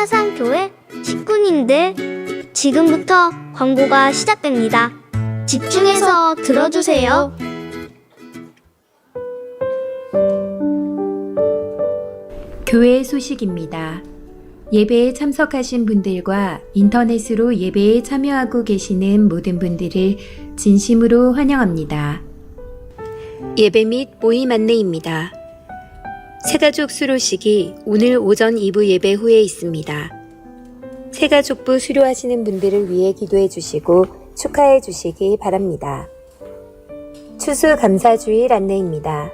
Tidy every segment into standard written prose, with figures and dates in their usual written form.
사상교회 식구님들, 지금부터 광고가 시작됩니다. 집중해서 들어주세요. 교회 소식입니다. 예배에 참석하신 분들과 인터넷으로 예배에 참여하고 계시는 모든 분들을 진심으로 환영합니다. 예배 및 모임 안내입니다. 새가족 수료식이 오늘 오전 2부 예배 후에 있습니다. 새가족부 수료하시는 분들을 위해 기도해 주시고 축하해 주시기 바랍니다. 추수감사주일 안내입니다.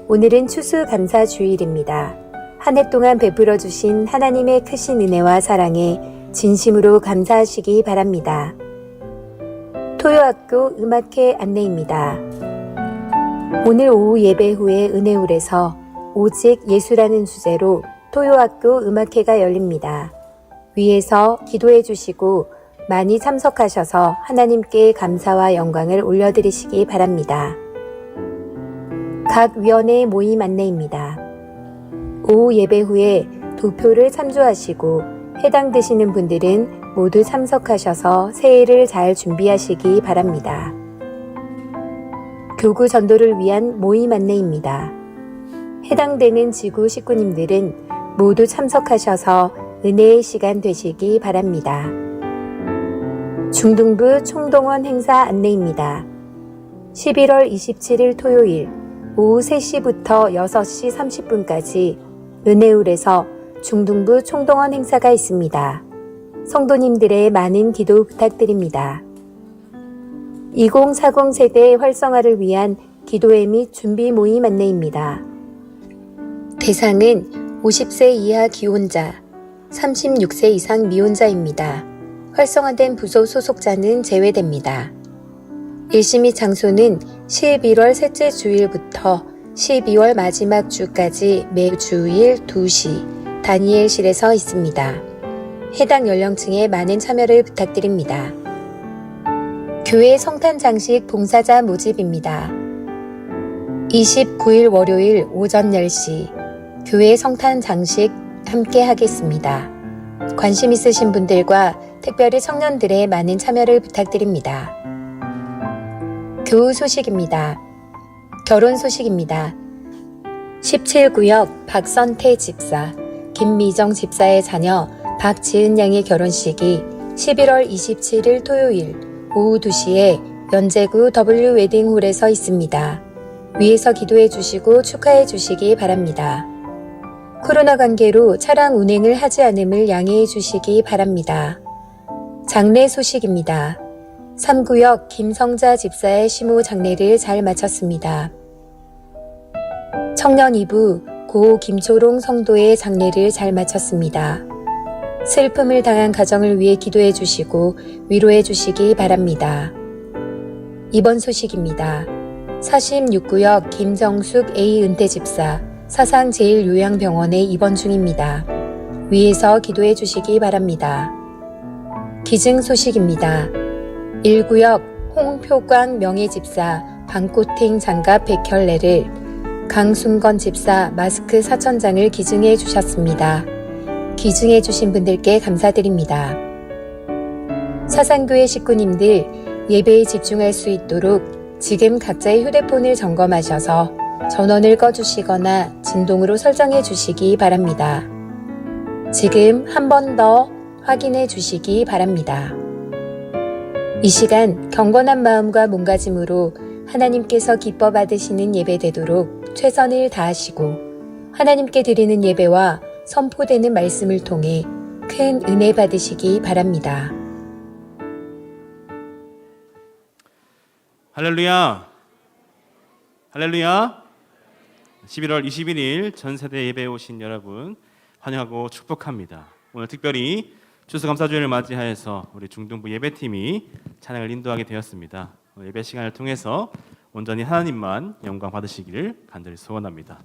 오늘은 추수감사주일입니다. 한 해 동안 베풀어 주신 하나님의 크신 은혜와 사랑에 진심으로 감사하시기 바랍니다. 토요학교 음악회 안내입니다. 오늘 오후 예배 후에 은혜홀에서 오직 예수라는 주제로 토요학교 음악회가 열립니다. 위에서 기도해 주시고 많이 참석하셔서 하나님께 감사와 영광을 올려드리시기 바랍니다. 각 위원회 모임 안내입니다. 오후 예배 후에 도표를 참조하시고 해당되시는 분들은 모두 참석하셔서 새해를 잘 준비하시기 바랍니다. 교구 전도를 위한 모임 안내입니다. 해당되는 지구 식구님들은 모두 참석하셔서 은혜의 시간 되시기 바랍니다. 중등부 총동원 행사 안내입니다. 11월 27일 토요일 오후 3시부터 6시 30분까지 은혜홀에서 중등부 총동원 행사가 있습니다. 성도님들의 많은 기도 부탁드립니다. 2040 세대 활성화를 위한 기도회 및 준비 모임 안내입니다. 대상은 50세 이하 기혼자, 36세 이상 미혼자입니다. 활성화된 부서 소속자는 제외됩니다. 일시 및 장소는 11월 셋째 주일부터 12월 마지막 주까지 매 주일 2시 다니엘실에서 있습니다. 해당 연령층에 많은 참여를 부탁드립니다. 교회 성탄 장식 봉사자 모집입니다. 29일 월요일 오전 10시 교회 성탄 장식 함께 하겠습니다. 관심 있으신 분들과 특별히 청년들의 많은 참여를 부탁드립니다. 교우 소식입니다. 결혼 소식입니다. 17구역 박선태 집사, 김미정 집사의 자녀 박지은 양의 결혼식이 11월 27일 토요일 오후 2시에 연제구 W웨딩홀에서 있습니다. 위에서 기도해 주시고 축하해 주시기 바랍니다. 코로나 관계로 차량 운행을 하지 않음을 양해해 주시기 바랍니다. 장례 소식입니다. 3구역 김성자 집사의 시모 장례를 잘 마쳤습니다. 청년 2부 고 김초롱 성도의 장례를 잘 마쳤습니다. 슬픔을 당한 가정을 위해 기도해 주시고 위로해 주시기 바랍니다. 이번 소식입니다. 46구역 김정숙 A 은퇴 집사 사상제일요양병원에 입원 중입니다. 위에서 기도해 주시기 바랍니다. 기증 소식입니다. 1구역 홍표광 명예집사 방코팅 장갑 100켤레를 강순건 집사 마스크 4,000장을 기증해 주셨습니다. 기증해 주신 분들께 감사드립니다. 사상교회 식구님들 예배에 집중할 수 있도록 지금 각자의 휴대폰을 점검하셔서 전원을 꺼주시거나 진동으로 설정해 주시기 바랍니다. 지금 한 번 더 확인해 주시기 바랍니다. 이 시간 경건한 마음과 몸가짐으로 하나님께서 기뻐 받으시는 예배 되도록 최선을 다하시고 하나님께 드리는 예배와 선포되는 말씀을 통해 큰 은혜 받으시기 바랍니다. 할렐루야! 할렐루야! 11월 21일 전세대 예배에 오신 여러분 환영하고 축복합니다. 오늘 특별히 추수감사주일을 맞이하여서 우리 중등부 예배팀이 찬양을 인도하게 되었습니다. 예배 시간을 통해서 온전히 하나님만 영광 받으시기를 간절히 소원합니다.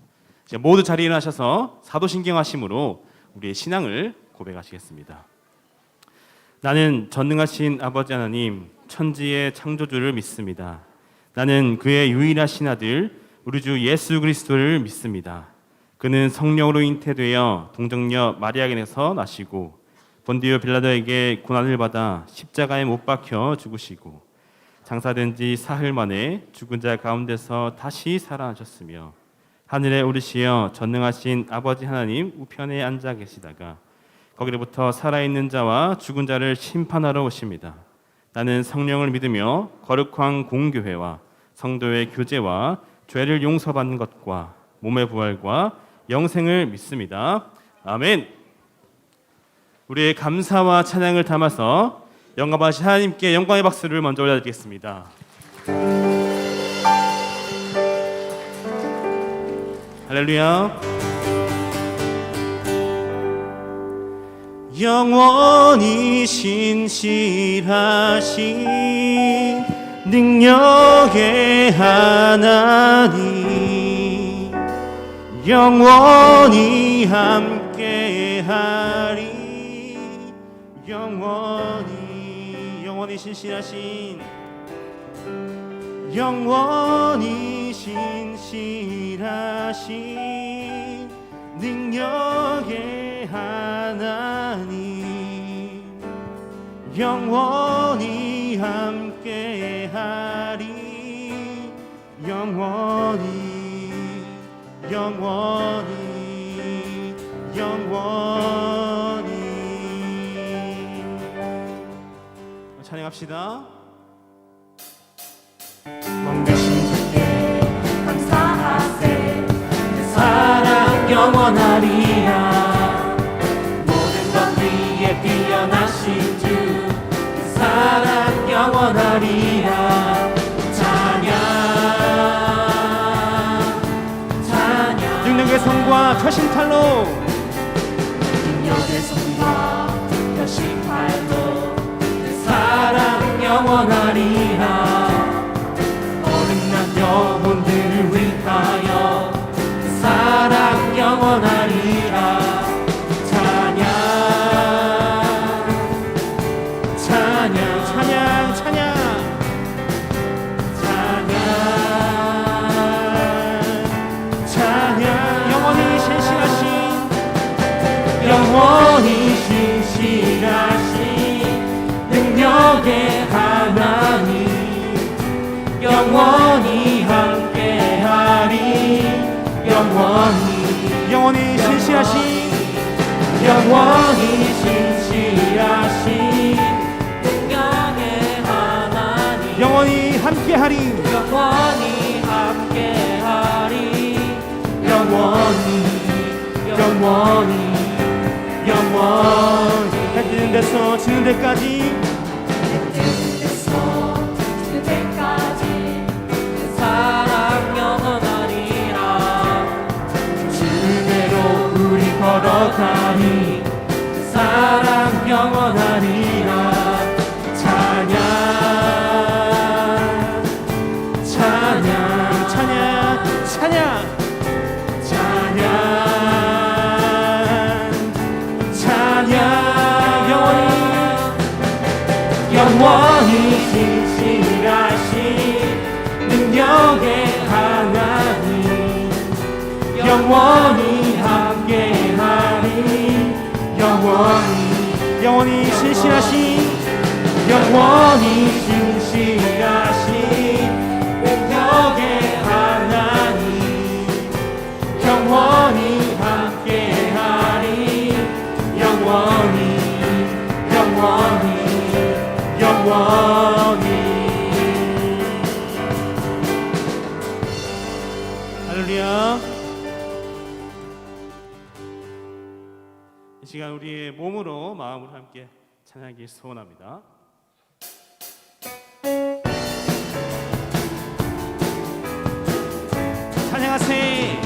이제 모두 자리에 일어나셔서 사도신경하심으로 우리의 신앙을 고백하시겠습니다. 나는 전능하신 아버지 하나님 천지의 창조주를 믿습니다. 나는 그의 유일하신 아들 우리 주 예수 그리스도를 믿습니다. 그는 성령으로 잉태되어 동정녀 마리아에게서 나시고 본디오 빌라도에게 고난을 받아 십자가에 못 박혀 죽으시고 장사된 지 사흘 만에 죽은 자 가운데서 다시 살아나셨으며 하늘에 오르시어 전능하신 아버지 하나님 우편에 앉아 계시다가 거기로부터 살아있는 자와 죽은 자를 심판하러 오십니다. 나는 성령을 믿으며 거룩한 공교회와 성도의 교제와 죄를 용서받는 것과 몸의 부활과 영생을 믿습니다. 아멘. 우리의 감사와 찬양을 담아서 영광하신 하나님께 영광의 박수를 먼저 올려드리겠습니다. 할렐루야. 영원히 신실하신 능력의 하나님 영원히 함께하리. 영원히 신실하신 영원히 신실하신 능력의 하나님 영원히 함께하리. 영원히 찬양합시다. 왕되신 주께 감사하세. 그 사랑 영원하리라. 모든 것 위에 뛰어나신 주 그 사랑 영원하리라. 찬양 능력의 손과 표심팔로 능력의 손과 표심팔로 그 사랑 영원하리라. 어른난 영혼들을 위하여 그 사랑 영원하리라. 찬양 영원히 신실하신 능력의 하나님 영원히 함께하리. 영원히 신실하신 영원히 신실하신 능력의 하나님 영원히 함께하리. 영원히 함께하리. 영원히 해 뜨는 데서 지는 데까지 그 사랑 영원하리라. 주대로 우리 걸어가니 그 사랑 영원하리라. 찬양 영원히 신실하신 능력의 하나님 영원히 함께하리. 영원히 신실하신 영원히 신실하신 능력의 하나님 영원히 함께하리. 영원히 할렐루야. 이 시간 우리의 몸으로 마음으로 함께 찬양하기 소원합니다. 찬양하세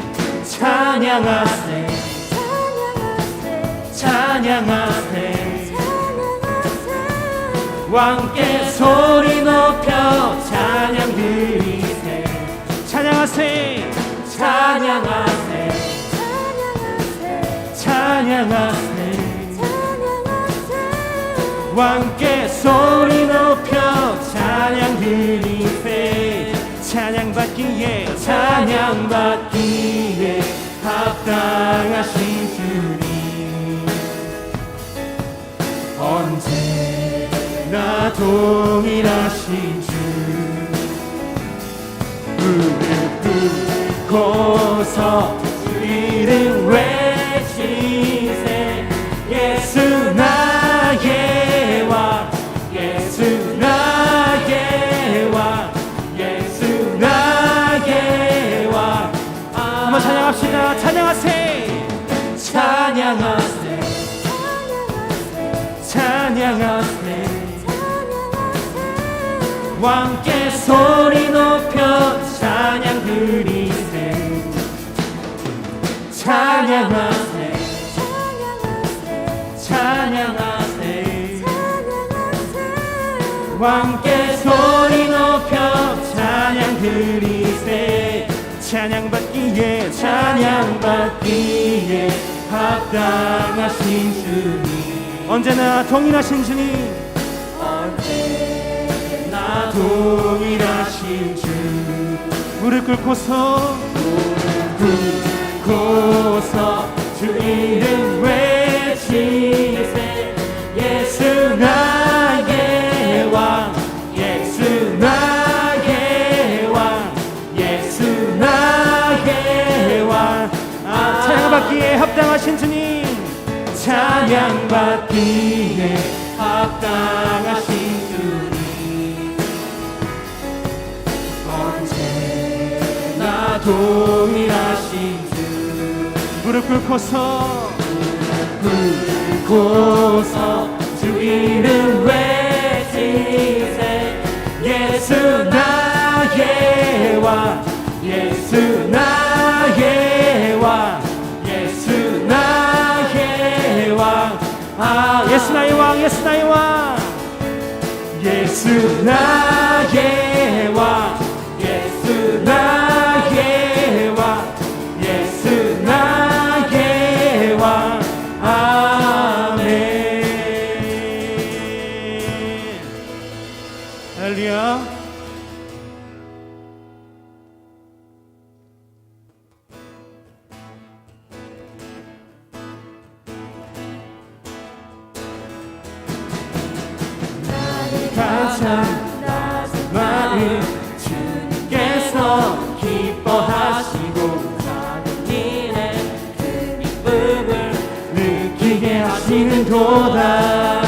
찬양하세 찬양하세 왕께 소리 높여 찬양 드리세. 찬양하세 찬양하세 찬양하세 왕께 소리 높여 찬양 드리세. 찬양받기에 합당하신 주님 나 동일하신 주 무릎 꿇고서 주 이름 외치세 예수 나의 왕 예수 나의 왕 예수 나의 왕 한번 찬양합시다. 찬양하세 찬양하세 찬양하세 왕께 소리 높여 찬양 드리세 찬양하세 찬양하세 왕께 소리 높여 찬양 드리세 찬양받기에 찬양받기에 합당하신 주님 언제나 동일하신 주님 언제나 동일하신 주 무릎 꿇고서 주 이름 외치세 예수 나의 왕 예수 나의 왕 예수 나의 왕 찬양받기에 합당하신 주님 찬양받기에 합당하신 주님 언제나 동일하신 주 무릎 꿇고서 주 이름 외치세 예수 나의 왕 예수 나의 왕 예수 나의 왕 예수 나의 왕 예수 나의 왕 예수 나의 왕 예수 나의 왕 예수 나의 왕 아멘 할렐루야 가장 낮은 마음 주님께서 기뻐하시고 작은 일에 큰 기쁨을 느끼게 하시는도다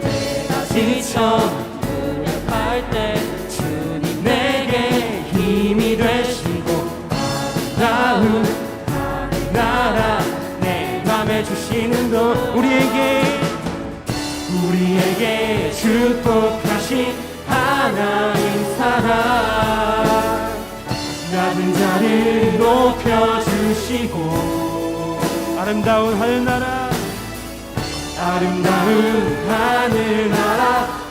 내가 지쳐 무력할 때 주님 내게 힘이 되시고 아름다운 하늘나라 내 맘에 주시는도 우리에게 축복하신 하나님 사랑 낮은 자를 높여주시고 아름다운 하늘나라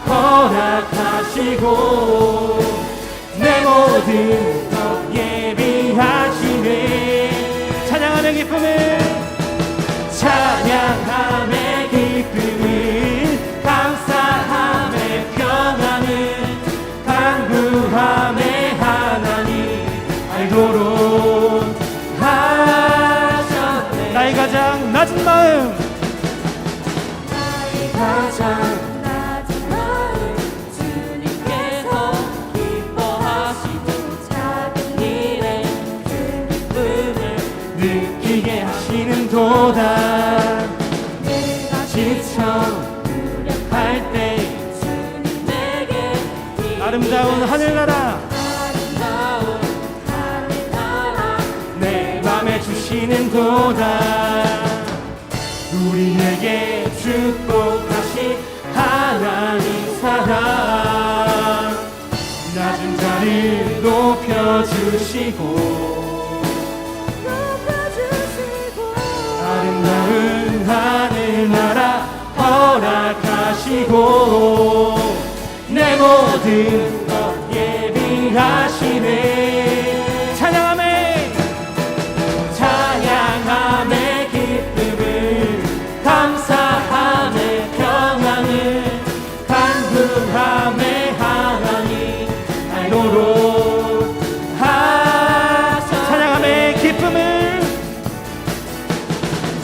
허락하시고 내 모든 것 예비하시네 찬양함의 기쁨을 감사함의 평안을 간구함의 하나님 알도록 하셨네 나의 가장 낮은 마음 주님께서 기뻐하시고 작은 일에 큰 기쁨을 느끼게 하시는도다 내가 지쳐 무력할 때 주님 내게 아름다운 하늘나라 내 맘에 주시는도다 우리에게 축복하신 하나님 사랑 낮은 자를 높여주시고 아름다운 하늘나라 허락하시고 내 모든 것 예비하시네 찬양함의 기쁨을 감사함의 평안을 간구함의 하나님 알도록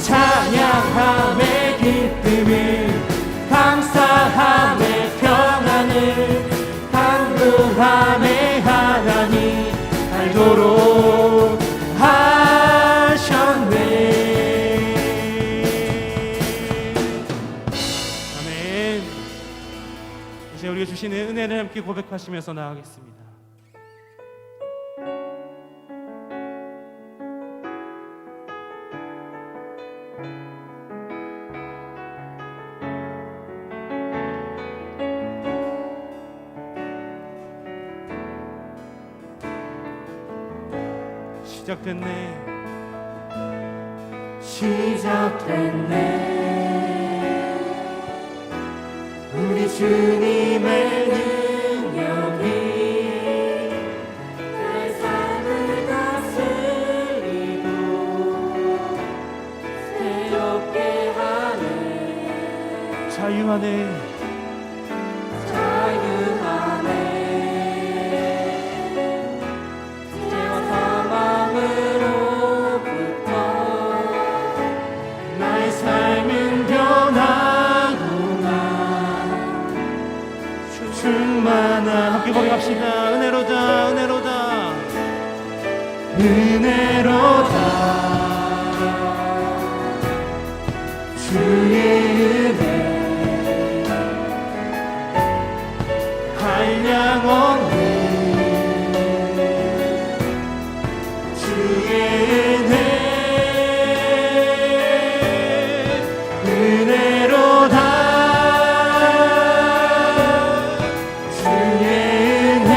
찬양함의 기쁨을 감사함의 평안 강구함의 하나님 알도록 하셨네. 아멘. 이제 우리가 주시는 은혜를 함께 고백하시면서 나아가겠습니다. 시작됐네. 시작됐네. 우리 주님의 능력이 내 삶을 다스리고 새롭게 하네. 자유하네. 자유하네. 죄와 사망으로부터 나의 삶은 변하구나. 충만한 함께 고백합시다. 은혜로다 은혜로다 은혜로다. 주의 은혜 한량 없는 주의 은혜 은혜로다. 주의 은혜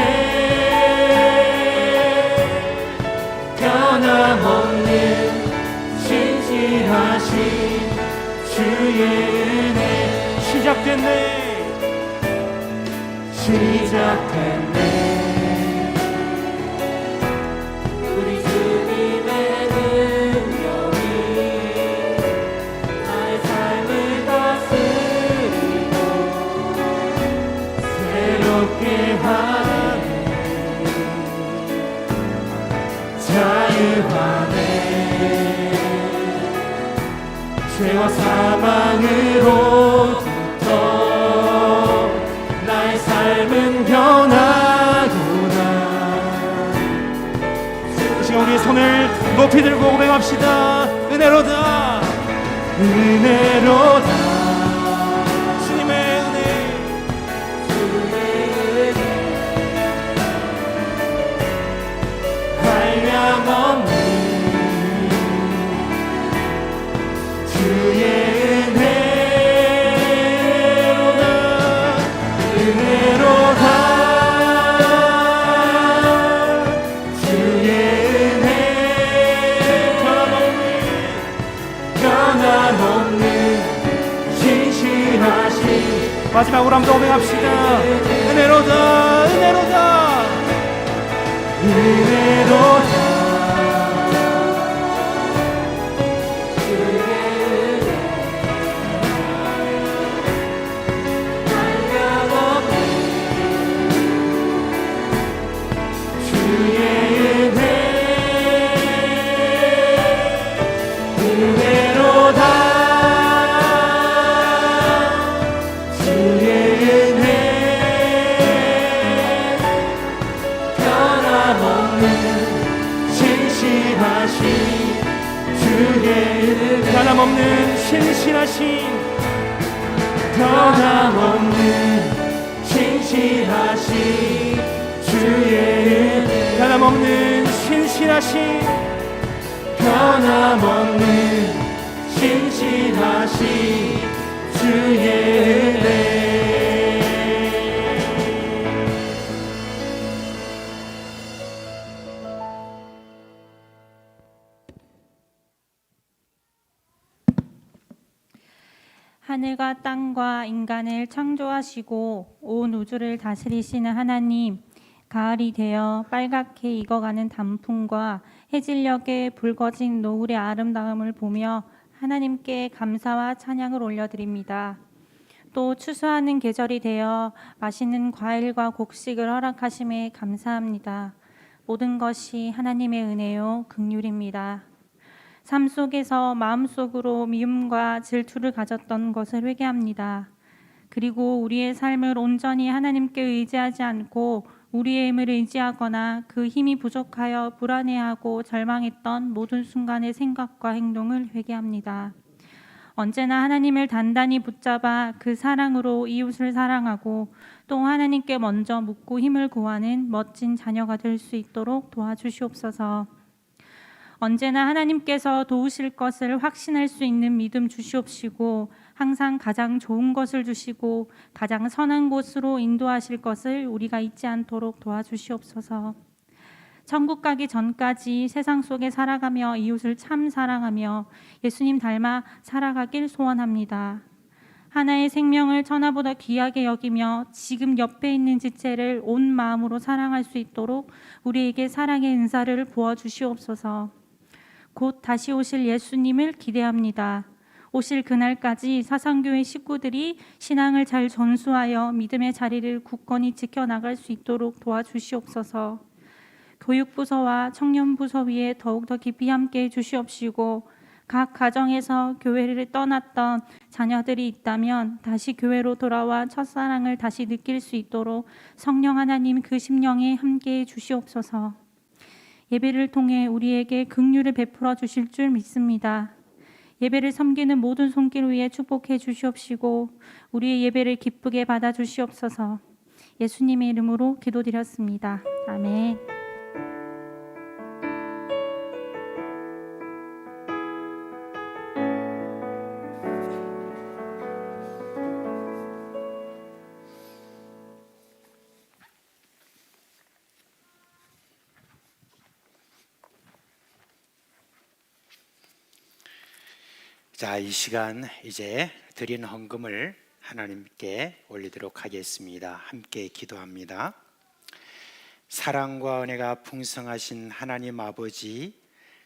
변함없는 신실하신 주의 은혜 시작됐네. 시작됐네. 우리 주님의 능력이 나의 삶을 다스리고 새롭게 하네. 자유하네. 죄와 사망으로부터 나의 삶은 변하구나. 이 시간 우리의 손을 높이 들고 고백합시다. 은혜로다 은혜로다. 주님의 은혜 한량 없는 주의 은혜로다. 주의 은혜 변함없는 신실하신 마지막으로 한번 고백합시다. 은혜로다 은혜로다 은혜로다. 변함없는 신실하신 변함없는 신실하신 주의 은혜 변함없는 신실하신 변함없는 신실하신 주의 은혜. 하늘과 땅과 인간을 창조하시고 온 우주를 다스리시는 하나님, 가을이 되어 빨갛게 익어가는 단풍과 해질녘에 붉어진 노을의 아름다움을 보며 하나님께 감사와 찬양을 올려드립니다. 또 추수하는 계절이 되어 맛있는 과일과 곡식을 허락하심에 감사합니다. 모든 것이 하나님의 은혜요 긍휼입니다. 삶 속에서 마음속으로 미움과 질투를 가졌던 것을 회개합니다. 그리고 우리의 삶을 온전히 하나님께 의지하지 않고 우리의 힘을 의지하거나 그 힘이 부족하여 불안해하고 절망했던 모든 순간의 생각과 행동을 회개합니다. 언제나 하나님을 단단히 붙잡아 그 사랑으로 이웃을 사랑하고 또 하나님께 먼저 묻고 힘을 구하는 멋진 자녀가 될 수 있도록 도와주시옵소서. 언제나 하나님께서 도우실 것을 확신할 수 있는 믿음 주시옵시고 항상 가장 좋은 것을 주시고 가장 선한 곳으로 인도하실 것을 우리가 잊지 않도록 도와주시옵소서. 천국 가기 전까지 세상 속에 살아가며 이웃을 참 사랑하며 예수님 닮아 살아가길 소원합니다. 하나의 생명을 천하보다 귀하게 여기며 지금 옆에 있는 지체를 온 마음으로 사랑할 수 있도록 우리에게 사랑의 은사를 부어주시옵소서. 곧 다시 오실 예수님을 기대합니다. 오실 그날까지 사상교회 식구들이 신앙을 잘 전수하여 믿음의 자리를 굳건히 지켜나갈 수 있도록 도와주시옵소서. 교육부서와 청년부서 위에 더욱더 깊이 함께해 주시옵시고 각 가정에서 교회를 떠났던 자녀들이 있다면 다시 교회로 돌아와 첫사랑을 다시 느낄 수 있도록 성령 하나님 그 심령에 함께해 주시옵소서. 예배를 통해 우리에게 긍휼을 베풀어 주실 줄 믿습니다. 예배를 섬기는 모든 손길 위에 축복해 주시옵시고 우리의 예배를 기쁘게 받아 주시옵소서. 예수님의 이름으로 기도드렸습니다. 아멘. 자, 이 시간 이제 드린 헌금을 하나님께 올리도록 하겠습니다. 함께 기도합니다. 사랑과 은혜가 풍성하신 하나님 아버지,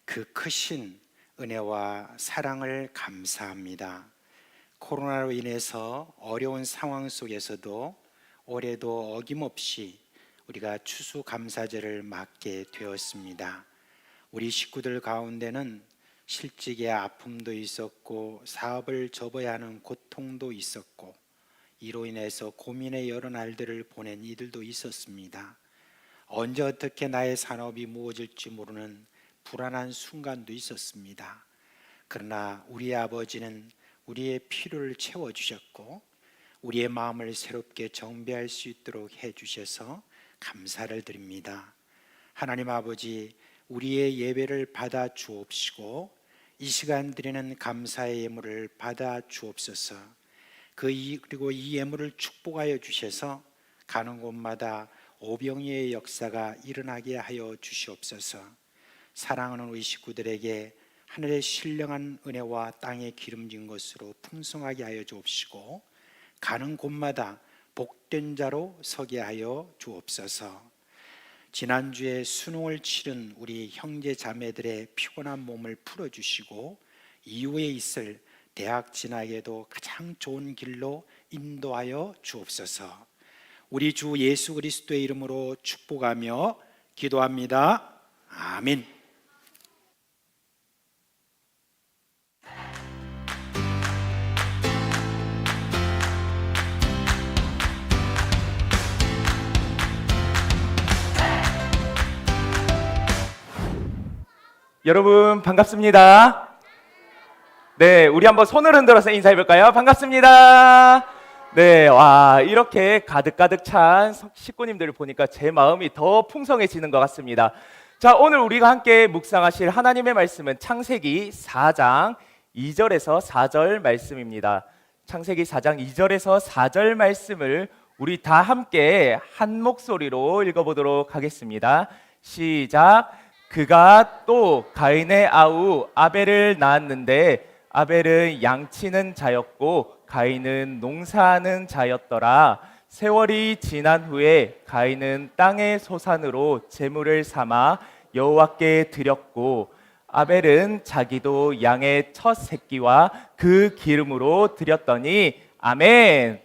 그 크신 은혜와 사랑을 감사합니다. 코로나로 인해서 어려운 상황 속에서도 올해도 어김없이 우리가 추수감사절을 맞게 되었습니다. 우리 식구들 가운데는 실직의 아픔도 있었고 사업을 접어야 하는 고통도 있었고 이로 인해서 고민의 여러 날들을 보낸 이들도 있었습니다. 언제 어떻게 나의 산업이 무너질지 모르는 불안한 순간도 있었습니다. 그러나 우리 아버지는 우리의 필요를 채워주셨고 우리의 마음을 새롭게 정비할 수 있도록 해주셔서 감사를 드립니다. 하나님 아버지, 우리의 예배를 받아 주옵시고 이 시간 드리는 감사의 예물을 받아 주옵소서. 그리고 이 예물을 축복하여 주셔서 가는 곳마다 오병이의 역사가 일어나게 하여 주시옵소서. 사랑하는 우리 식구들에게 하늘의 신령한 은혜와 땅에 기름진 것으로 풍성하게 하여 주옵시고 가는 곳마다 복된 자로 서게 하여 주옵소서. 지난주에 수능을 치른 우리 형제 자매들의 피곤한 몸을 풀어주시고 이후에 있을 대학 진학에도 가장 좋은 길로 인도하여 주옵소서. 우리 주 예수 그리스도의 이름으로 축복하며 기도합니다. 아멘. 여러분 반갑습니다. 네, 우리 한번 손을 흔들어서 인사해 볼까요? 반갑습니다. 네, 와, 이렇게 가득가득 찬 식구님들을 보니까 제 마음이 더 풍성해지는 것 같습니다. 자, 오늘 우리가 함께 묵상하실 하나님의 말씀은 창세기 4장 2절에서 4절 말씀입니다. 창세기 4장 2절에서 4절 말씀을 우리 다 함께 한 목소리로 읽어보도록 하겠습니다. 시작. 그가 또 가인의 아우 아벨을 낳았는데 아벨은 양치는 자였고 가인은 농사하는 자였더라. 세월이 지난 후에 가인은 땅의 소산으로 제물을 삼아 여호와께 드렸고 아벨은 자기도 양의 첫 새끼와 그 기름으로 드렸더니 아멘.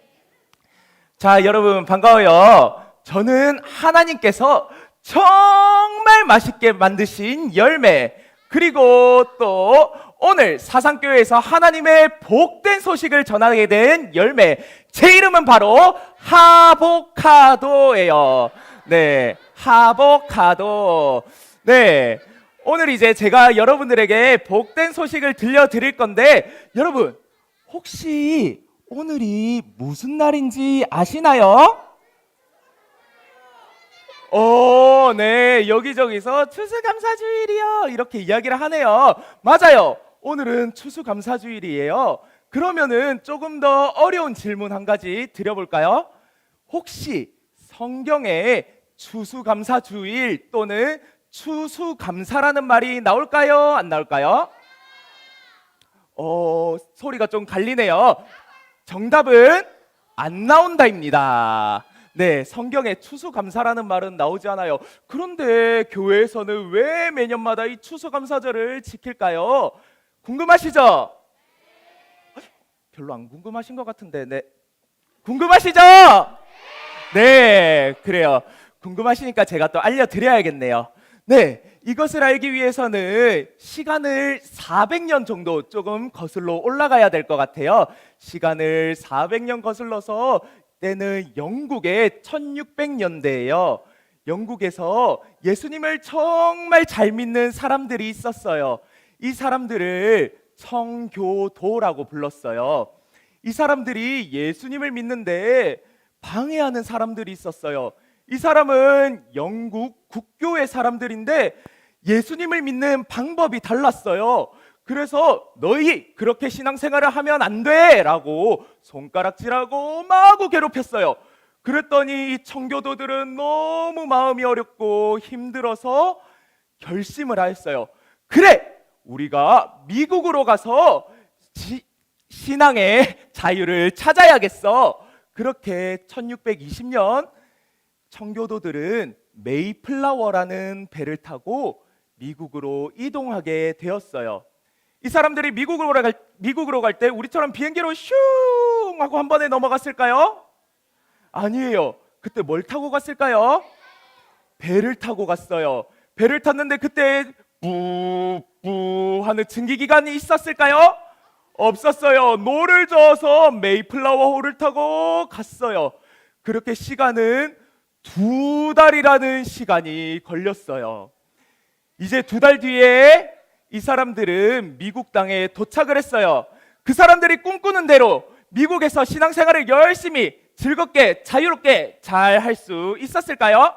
자, 여러분 반가워요. 저는 하나님께서 정말 맛있게 만드신 열매, 그리고 또 오늘 사상교회에서 하나님의 복된 소식을 전하게 된 열매, 제 이름은 바로 하보카도예요. 네, 하보카도. 네, 오늘 이제 제가 여러분들에게 복된 소식을 들려드릴 건데, 여러분 혹시 오늘이 무슨 날인지 아시나요? 네, 여기저기서 추수감사주일이요 이렇게 이야기를 하네요. 맞아요, 오늘은 추수감사주일이에요. 그러면은 조금 더 어려운 질문 한 가지 드려볼까요? 혹시 성경에 추수감사주일 또는 추수감사라는 말이 나올까요? 안 나올까요? 소리가 좀 갈리네요. 정답은 안 나온다입니다. 네, 성경에 추수감사라는 말은 나오지 않아요. 그런데 교회에서는 왜 매년마다 이 추수감사절을 지킬까요? 궁금하시죠? 별로 안 궁금하신 것 같은데, 네. 궁금하시죠? 네, 그래요. 궁금하시니까 제가 또 알려드려야겠네요. 네, 이것을 알기 위해서는 시간을 400년 정도 조금 거슬러 올라가야 될 것 같아요. 시간을 400년 거슬러서 때는 영국의 1600년대예요. 영국에서 예수님을 정말 잘 믿는 사람들이 있었어요. 이 사람들을 청교도라고 불렀어요. 이 사람들이 예수님을 믿는데 방해하는 사람들이 있었어요. 이 사람은 영국 국교의 사람들인데 예수님을 믿는 방법이 달랐어요. 그래서 너희 그렇게 신앙생활을 하면 안 돼! 라고 손가락질하고 마구 괴롭혔어요. 그랬더니 이 청교도들은 너무 마음이 어렵고 힘들어서 결심을 하였어요. 그래! 우리가 미국으로 가서 신앙의 자유를 찾아야겠어. 그렇게 1620년 청교도들은 메이플라워라는 배를 타고 미국으로 이동하게 되었어요. 이 사람들이 미국으로 갈 때 우리처럼 비행기로 슝 하고 한 번에 넘어갔을까요? 아니에요. 그때 뭘 타고 갔을까요? 배를 타고 갔어요. 배를 탔는데 그때 뿌뿌 하는 증기기관이 있었을까요? 없었어요. 노를 저어서 메이플라워 호를 타고 갔어요. 그렇게 시간은 2달이라는 시간이 걸렸어요. 이제 2달 뒤에 이 사람들은 미국 땅에 도착을 했어요. 그 사람들이 꿈꾸는 대로 미국에서 신앙생활을 열심히 즐겁게 자유롭게 잘 할 수 있었을까요?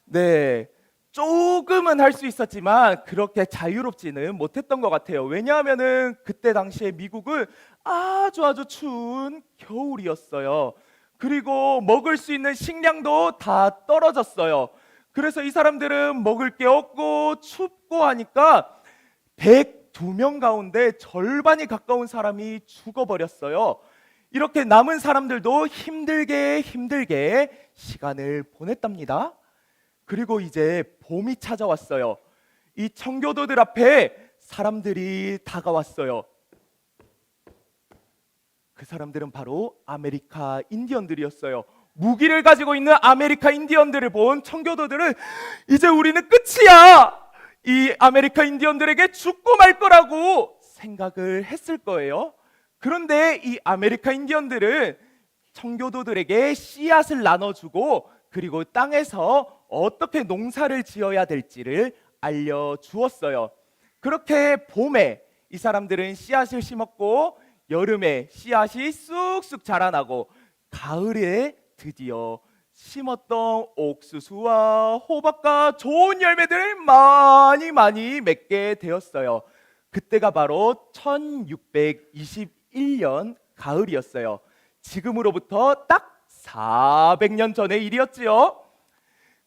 네, 조금은 할 수 있었지만 그렇게 자유롭지는 못했던 것 같아요. 왜냐하면은 그때 당시에 미국은 아주 추운 겨울이었어요. 그리고 먹을 수 있는 식량도 다 떨어졌어요. 그래서 이 사람들은 먹을 게 없고 춥고 하니까 102명 가운데 절반이 가까운 사람이 죽어버렸어요. 이렇게 남은 사람들도 힘들게 시간을 보냈답니다. 그리고 이제 봄이 찾아왔어요. 이 청교도들 앞에 사람들이 다가왔어요. 그 사람들은 바로 아메리카 인디언들이었어요. 무기를 가지고 있는 아메리카 인디언들을 본 청교도들은 이제 우리는 끝이야! 이 아메리카 인디언들에게 죽고 말 거라고 생각을 했을 거예요. 그런데 이 아메리카 인디언들은 청교도들에게 씨앗을 나눠주고 그리고 땅에서 어떻게 농사를 지어야 될지를 알려주었어요. 그렇게 봄에 이 사람들은 씨앗을 심었고 여름에 씨앗이 쑥쑥 자라나고 가을에 드디어 심었던 옥수수와 호박과 좋은 열매들을 많이 맺게 되었어요. 그때가 바로 1621년 가을이었어요. 지금으로부터 딱 400년 전의 일이었지요.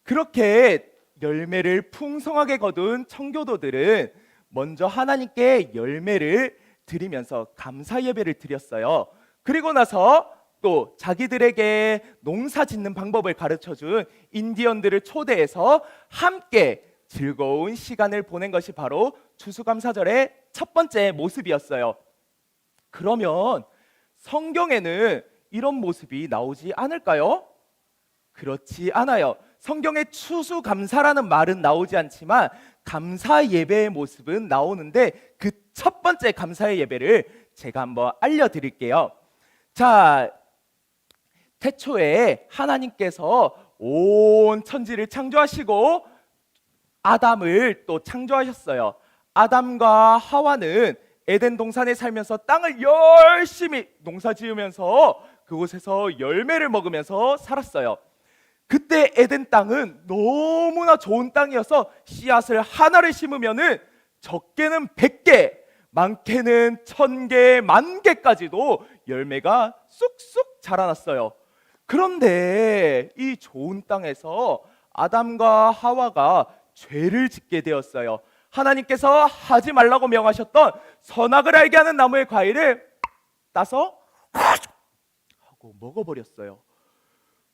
그렇게 열매를 풍성하게 거둔 청교도들은 먼저 하나님께 열매를 드리면서 감사 예배를 드렸어요. 그리고 나서 또 자기들에게 농사 짓는 방법을 가르쳐준 인디언들을 초대해서 함께 즐거운 시간을 보낸 것이 바로 추수감사절의 첫 번째 모습이었어요. 그러면 성경에는 이런 모습이 나오지 않을까요? 그렇지 않아요. 성경에 추수감사라는 말은 나오지 않지만 감사 예배의 모습은 나오는데 그 첫 번째 감사의 예배를 제가 한번 알려드릴게요. 자, 태초에 하나님께서 온 천지를 창조하시고 아담을 또 창조하셨어요. 아담과 하와는 에덴 동산에 살면서 땅을 열심히 농사 지으면서 그곳에서 열매를 먹으면서 살았어요. 그때 에덴 땅은 너무나 좋은 땅이어서 씨앗을 하나를 심으면은 적게는 100개, 많게는 1000개, 10,000개까지도 열매가 쑥쑥 자라났어요. 그런데 이 좋은 땅에서 아담과 하와가 죄를 짓게 되었어요. 하나님께서 하지 말라고 명하셨던 선악을 알게 하는 나무의 과일을 따서 하고 먹어버렸어요.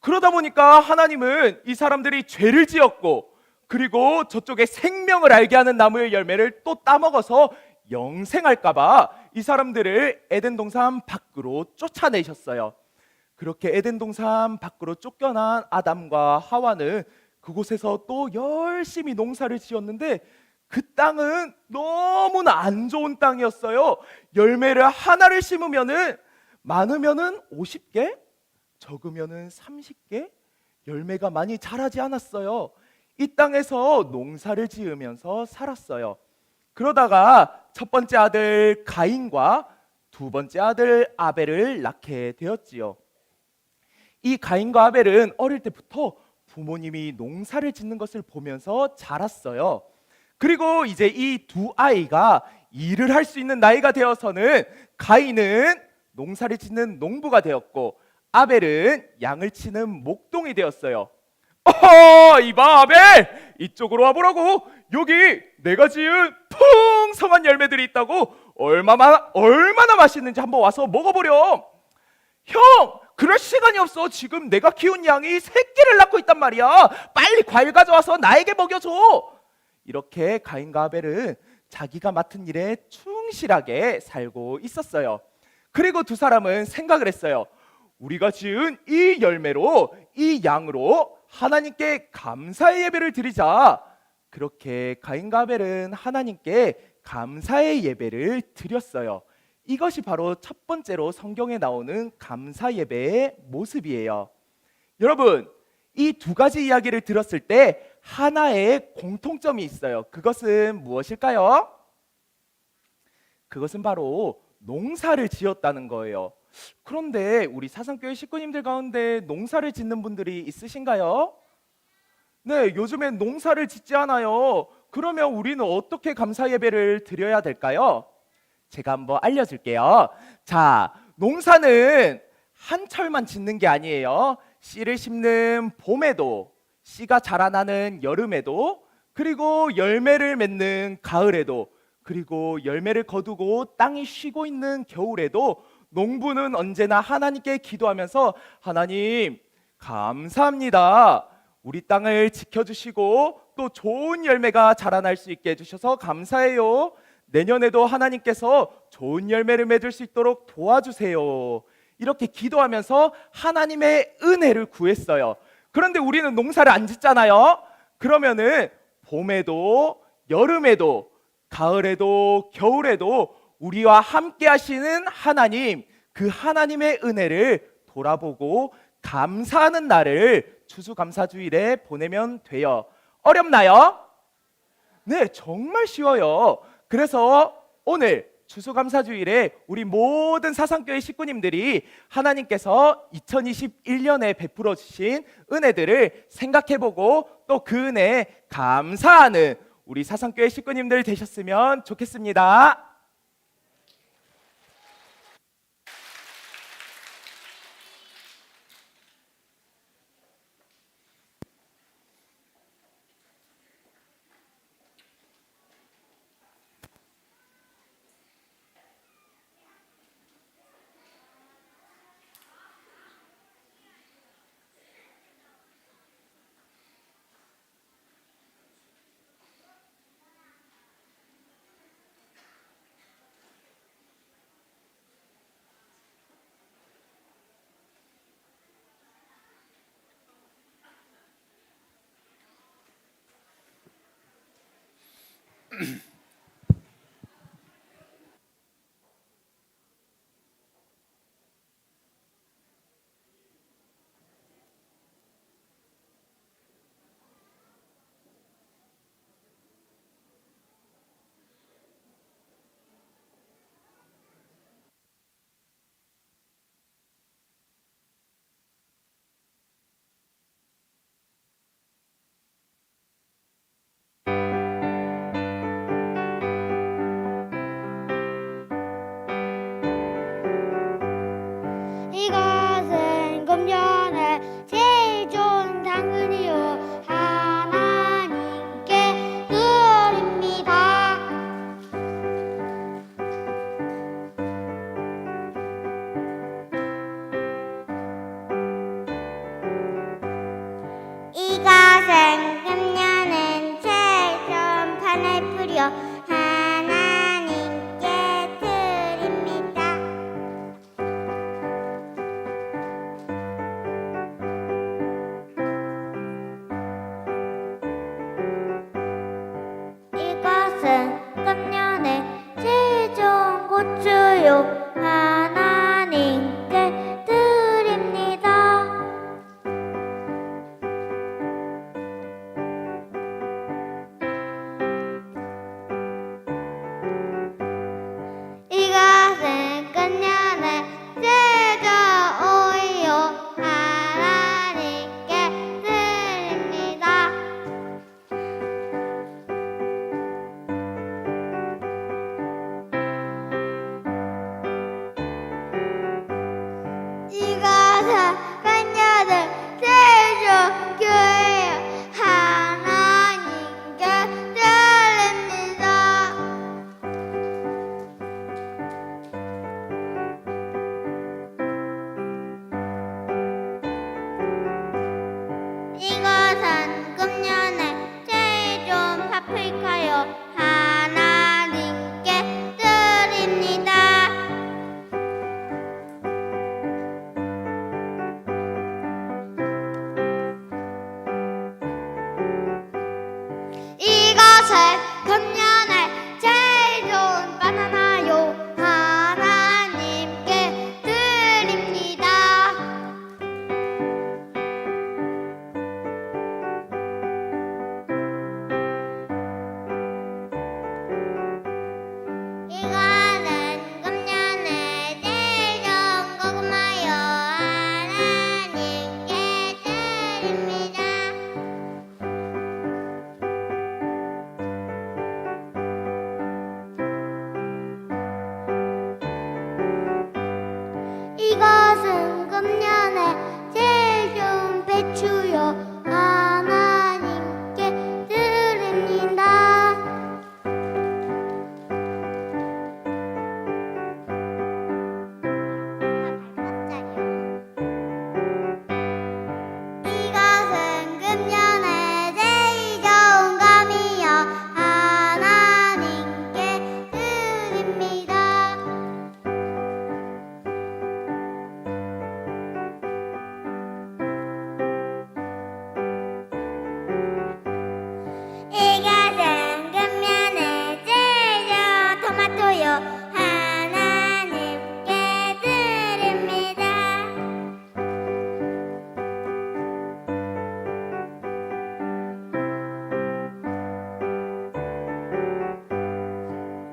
그러다 보니까 하나님은 이 사람들이 죄를 지었고, 그리고 저쪽에 생명을 알게 하는 나무의 열매를 또 따먹어서 영생할까봐 이 사람들을 에덴 동산 밖으로 쫓아내셨어요. 그렇게 에덴 동산 밖으로 쫓겨난 아담과 하와는 그곳에서 또 열심히 농사를 지었는데 그 땅은 너무나 안 좋은 땅이었어요. 열매를 하나를 심으면은 많으면은 50개, 적으면은 30개, 열매가 많이 자라지 않았어요. 이 땅에서 농사를 지으면서 살았어요. 그러다가 첫 번째 아들 가인과 두 번째 아들 아벨을 낳게 되었지요. 이 가인과 아벨은 어릴 때부터 부모님이 농사를 짓는 것을 보면서 자랐어요. 그리고 이제 이 두 아이가 일을 할 수 있는 나이가 되어서는 가인은 농사를 짓는 농부가 되었고 아벨은 양을 치는 목동이 되었어요. 이봐 아벨, 이쪽으로 와보라고. 여기 내가 지은 풍성한 열매들이 있다고. 얼마나 맛있는지 한번 와서 먹어보렴. 형, 그럴 시간이 없어. 지금 내가 키운 양이 새끼를 낳고 있단 말이야. 빨리 과일 가져와서 나에게 먹여줘. 이렇게 가인과 아벨은 자기가 맡은 일에 충실하게 살고 있었어요. 그리고 두 사람은 생각을 했어요. 우리가 지은 이 열매로, 이 양으로 하나님께 감사의 예배를 드리자. 그렇게 가인과 아벨은 하나님께 감사의 예배를 드렸어요. 이것이 바로 첫 번째로 성경에 나오는 감사 예배의 모습이에요. 여러분, 이 두 가지 이야기를 들었을 때 하나의 공통점이 있어요. 그것은 무엇일까요? 그것은 바로 농사를 지었다는 거예요. 그런데 우리 사상교회 식구님들 가운데 농사를 짓는 분들이 있으신가요? 네, 요즘엔 농사를 짓지 않아요. 그러면 우리는 어떻게 감사 예배를 드려야 될까요? 제가 한번 알려줄게요. 자, 농사는 한철만 짓는 게 아니에요. 씨를 심는 봄에도, 씨가 자라나는 여름에도, 그리고 열매를 맺는 가을에도, 그리고 열매를 거두고 땅이 쉬고 있는 겨울에도 농부는 언제나 하나님께 기도하면서 하나님 감사합니다. 우리 땅을 지켜주시고 또 좋은 열매가 자라날 수 있게 해주셔서 감사해요. 내년에도 하나님께서 좋은 열매를 맺을 수 있도록 도와주세요. 이렇게 기도하면서 하나님의 은혜를 구했어요. 그런데 우리는 농사를 안 짓잖아요. 그러면은 봄에도 여름에도 가을에도 겨울에도 우리와 함께 하시는 하나님, 그 하나님의 은혜를 돌아보고 감사하는 날을 추수감사주일에 보내면 돼요. 어렵나요? 네, 정말 쉬워요. 그래서 오늘 추수감사주일에 우리 모든 사상교회 식구님들이 하나님께서 2021년에 베풀어 주신 은혜들을 생각해보고 또 그 은혜에 감사하는 우리 사상교회 식구님들 되셨으면 좋겠습니다. 이것은 금년에 제일 좋은 당근이요 하나님께 드립니다. 이것은 금년엔 제일 좋은 파인애플이요 하나님께 드립니다. 이것은 금년에 제일 좋은 고추요 하나님께 드립니다. 이것은 금년에 제일 좋은 오이요 하나님께 드립니다. 이것은 금년에 제일 좋은 교회요 하나님께 드립니다. 이것은 금년에 제일 좋은 파프리카요 하나님께 드립니다. 이것은 금년에 제일 좋은 바나나요 하나님께 드립니다. 이것은 금년에 제일 좋은 고구마요 하나님께 드립니다. 이것은 금년에 제일 좋은 배추요 하나님께 드립니다. 이것은 금년에 제일 좋은 감이요 하나님께 드립니다. 이것은 금년에 제일 좋은 토마토요 하나님께 드립니다.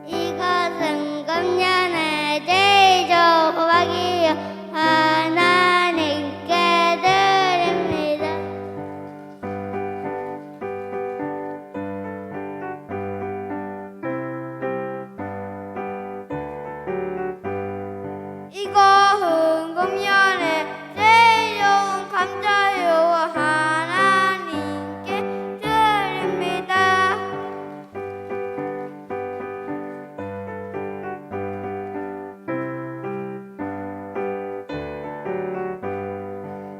이것은 금년에 제일 좋은 호박이요 하나님께 드립니다. 이것은 금년에 제일 좋은 감자요 하나님께 드립니다.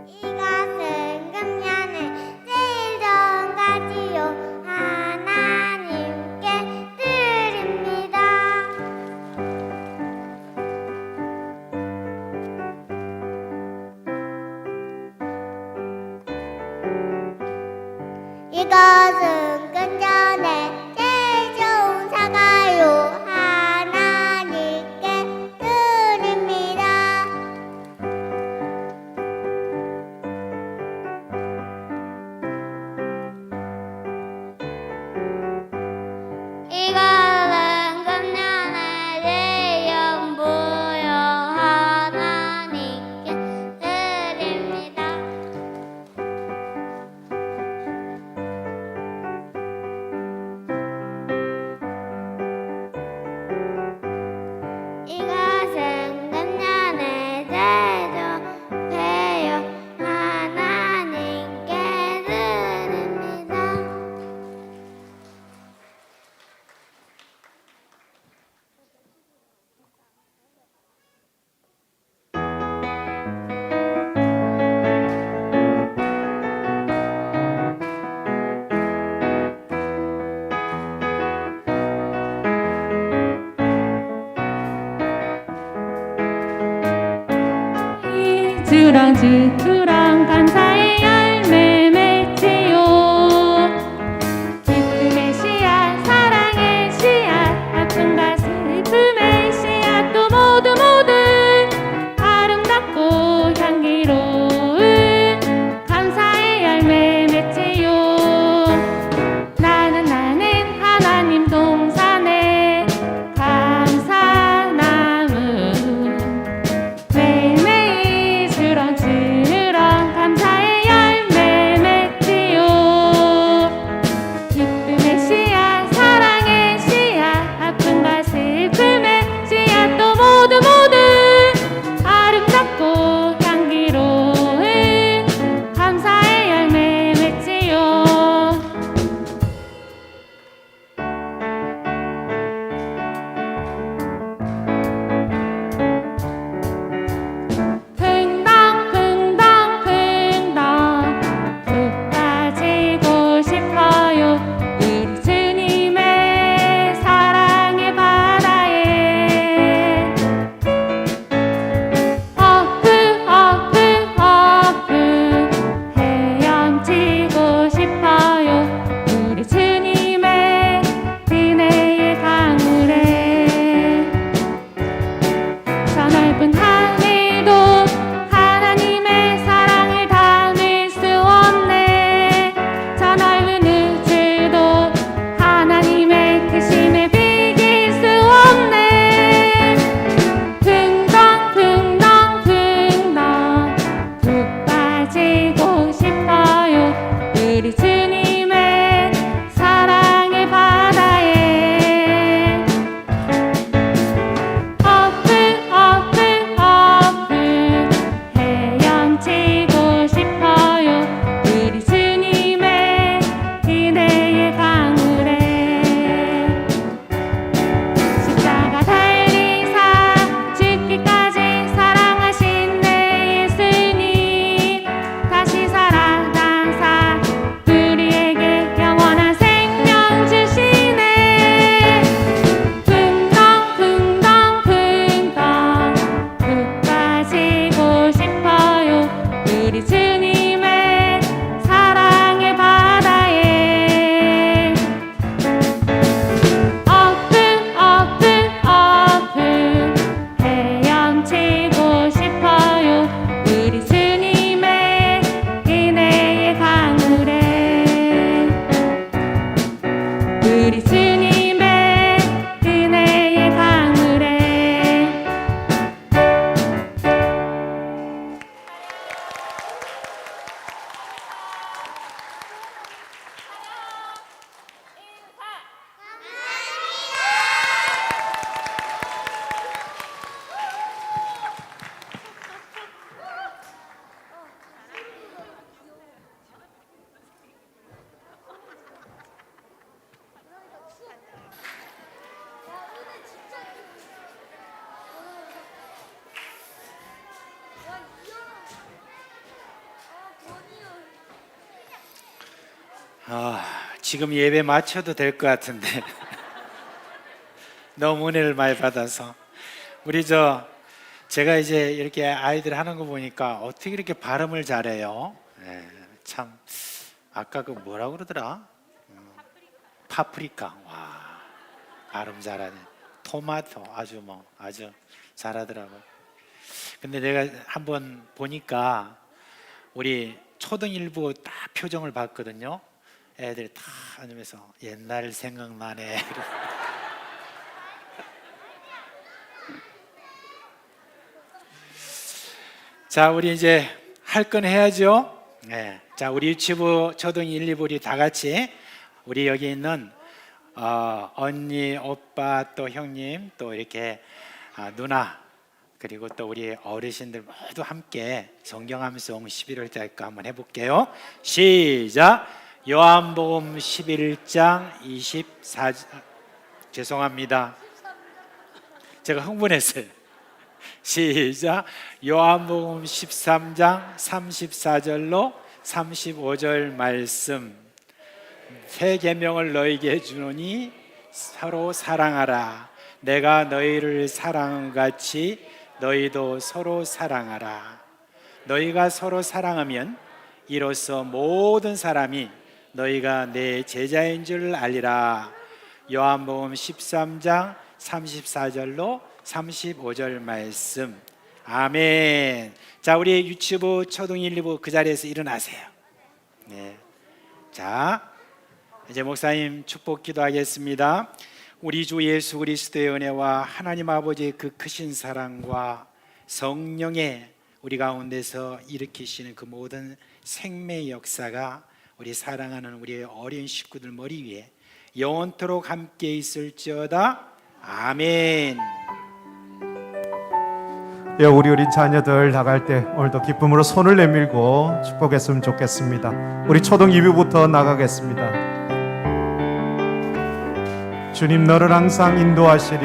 이것은 금년에 제일 좋은 가지요 하나님께 드립니다. 이것은 금년에 제일 좋은 주렁주렁 감사의 열매 맺지요. 기쁨의 씨앗 사랑의 씨앗 아픔과 슬픔의 씨앗 또 모두 아름답고 향기로운 감사의 열매 맺지요. 나는 하나님 동산에 감사나무 매일매일 주렁주렁 감사의 열매 맺지요. 기쁨의 씨앗 사랑의 씨앗 아픔과 슬픔의 씨앗 또 모두 아름답고 향기로운 감사의 열매 맺지요. 붕덩 푹 빠지고 싶어요. 우리 주님의 사랑의 바다에 헤엄치고 싶어요. 우리 주님의 은혜의 강물에 저 넓은 하늘도 하나님의 사랑을 담을 수 없네. 저 넓은 우주도 하나님의 크심에 비길 수 없네. 붕덩 푹 빠지고 싶어요. 우리 주님의 사랑의 바다에 헤엄치고 싶어요. 우리 주님의 은혜의 강물에 십자가 달리사 죽기까지 사랑하신 내 예수님 다시 살아나사 우리에게 영원한 생명 주시네. 붕덩 푹 빠지고 싶어요. 우리 주님의 사랑의 바다에 헤엄치고 싶어요. 우리 주님의 은혜의 강물에 우리 주님의 은혜의 강물에 지금 예배 마쳐도 될 것 같은데 너무 은혜를 많이 받아서 우리 제가 이제 이렇게 아이들 하는 거 보니까 어떻게 이렇게 발음을 잘해요? 참 아까 그 뭐라 그러더라? 파프리카. 와, 발음 잘하네. 토마토 아주 잘하더라고요. 근데 내가 한번 보니까 우리 초등 일부 딱 표정을 봤거든요. 애들이 다 앉으면서 옛날 생각나네. 자, 우리 이제 할 건 해야죠. 네. 자, 우리 유치부 초등 1, 2부 우리 다 같이 우리 여기 있는 언니, 오빠, 또 형님, 또 이렇게 누나, 그리고 또 우리 어르신들 모두 함께 성경함송 11월 달거 한번 해볼게요. 시작. 요한복음 11장 24절. 죄송합니다. 제가 흥분했어요. 시작. 요한복음 13장 34절로 35절 말씀. 새 계명을 너희에게 주노니 서로 사랑하라. 내가 너희를 사랑한 같이 너희도 서로 사랑하라. 너희가 서로 사랑하면 이로써 모든 사람이 너희가 내 제자인 줄 알리라. 요한복음 13장 34절로 35절 말씀. 아멘. 자, 우리 유치부 초등 1, 2부 그 자리에서 일어나세요. 네. 자, 이제 목사님 축복 기도하겠습니다. 우리 주 예수 그리스도의 은혜와 하나님 아버지의 그 크신 사랑과 성령의 우리 가운데서 일으키시는 그 모든 생명의 역사가 우리 사랑하는 우리 어린 식구들 머리 위에 영원토록 함께 있을지어다. 아멘. 예, 우리 자녀들 나갈 때 오늘도 기쁨으로 손을 내밀고 축복했으면 좋겠습니다. 우리 초등 2부부터 나가겠습니다. 주님 너를 항상 인도하시리.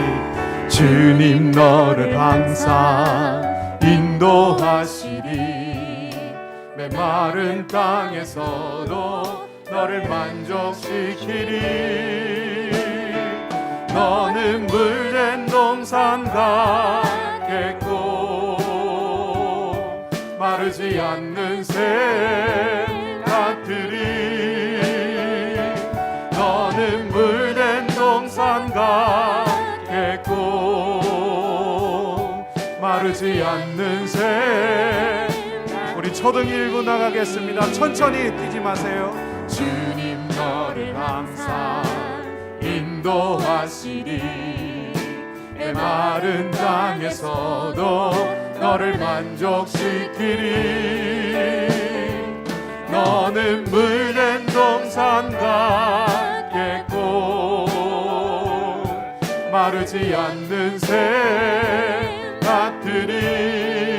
주님 너를 항상 인도하시리. 메마른 땅에서도 너를 만족시키리. 너는 물된 동산 같겠고 마르지 않는 샘 같으리. 너는 물된 동산 같겠고 마르지 않는 샘. 우리 초등 1부 나가겠습니다. 천천히 뛰지 마세요. 주님 너를 항상 인도하시리. 메마른 땅에서도 너를 만족시키리. 너는 물된 동산 같겠고 마르지 않는 샘 같으리.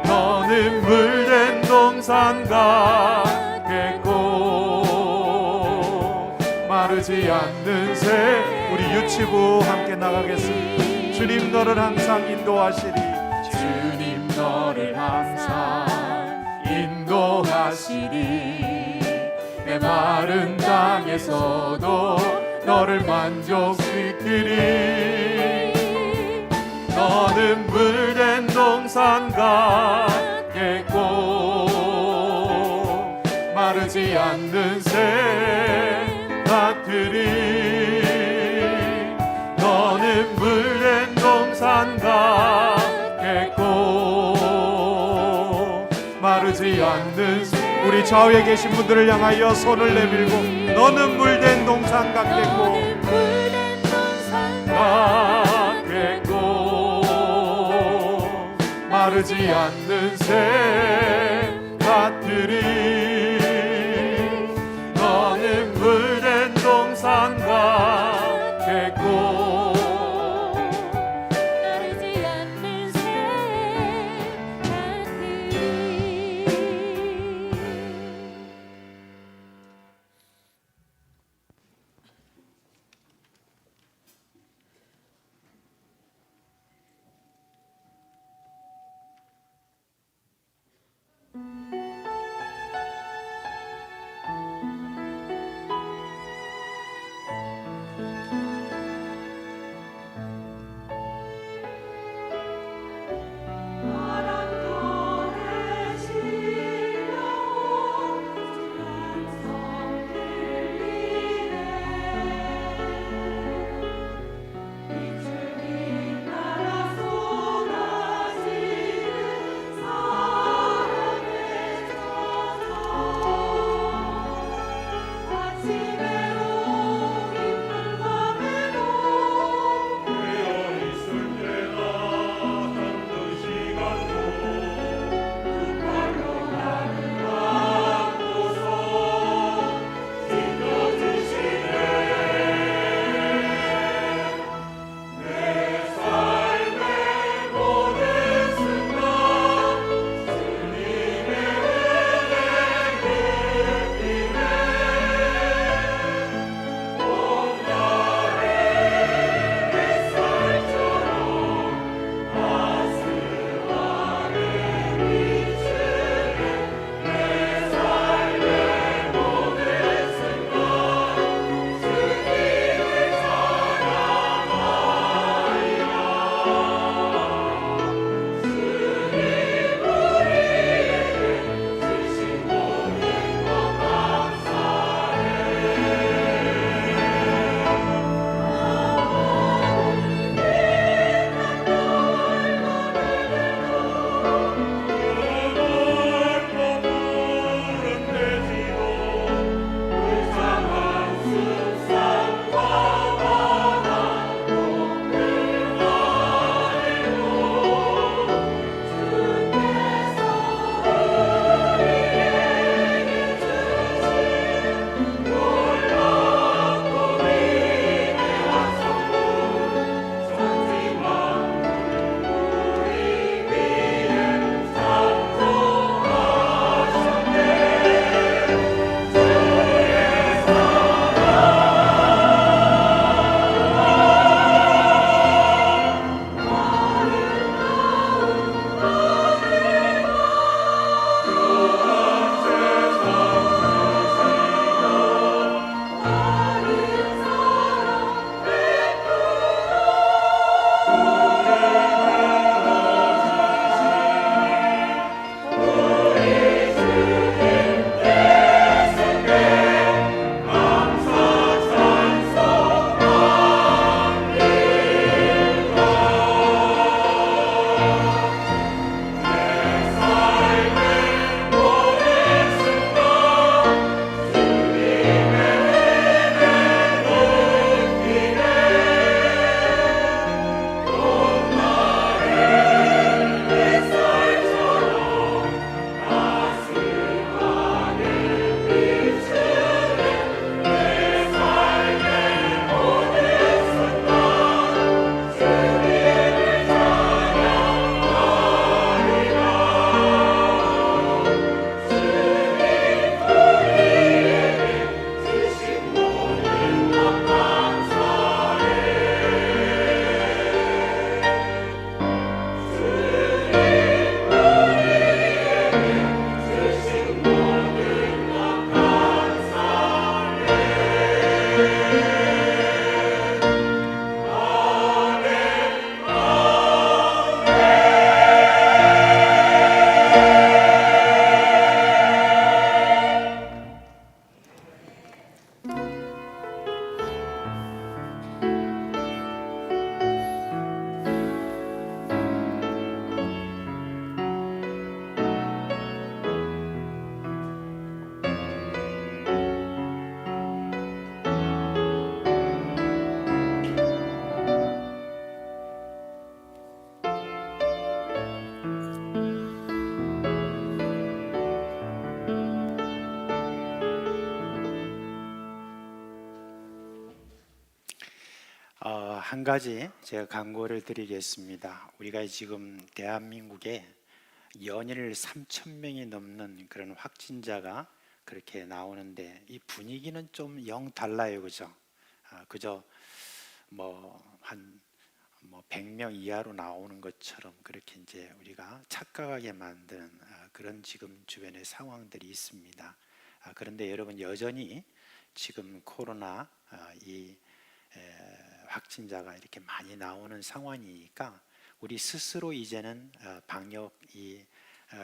너는 물된 동산 같겠고 마르지 않는 샘. 우리 유치부 함께 나가겠습니다. 주님 너를 항상 인도하시리. 주님 너를 항상 인도하시리. 메마른 땅에서도 너를 만족시키리. 너는 물된 동산 같겠고 마르지 않는 샘 같으리. 너는 물된 동산 같겠고 마르지 않는 샘. 우리 좌우에 계신 분들을 향하여 손을 내밀고 너는 물된 동산 같겠고 마르지 않는 샘 같으리. 너는 물된 동산 같겠고 마르지 않는 샘 같으리. 한 가지 제가 광고를 드리겠습니다. 우리가 지금 대한민국에 연일 3천 명이 넘는 그런 확진자가 그렇게 나오는데 이 분위기는 좀 영 달라요, 그죠? 그저 한 100명 이하로 나오는 것처럼 그렇게 이제 우리가 착각하게 만드는 그런 지금 주변의 상황들이 있습니다. 그런데 여러분 여전히 지금 코로나 이 확진자가 이렇게 많이 나오는 상황이니까 우리 스스로 이제는 방역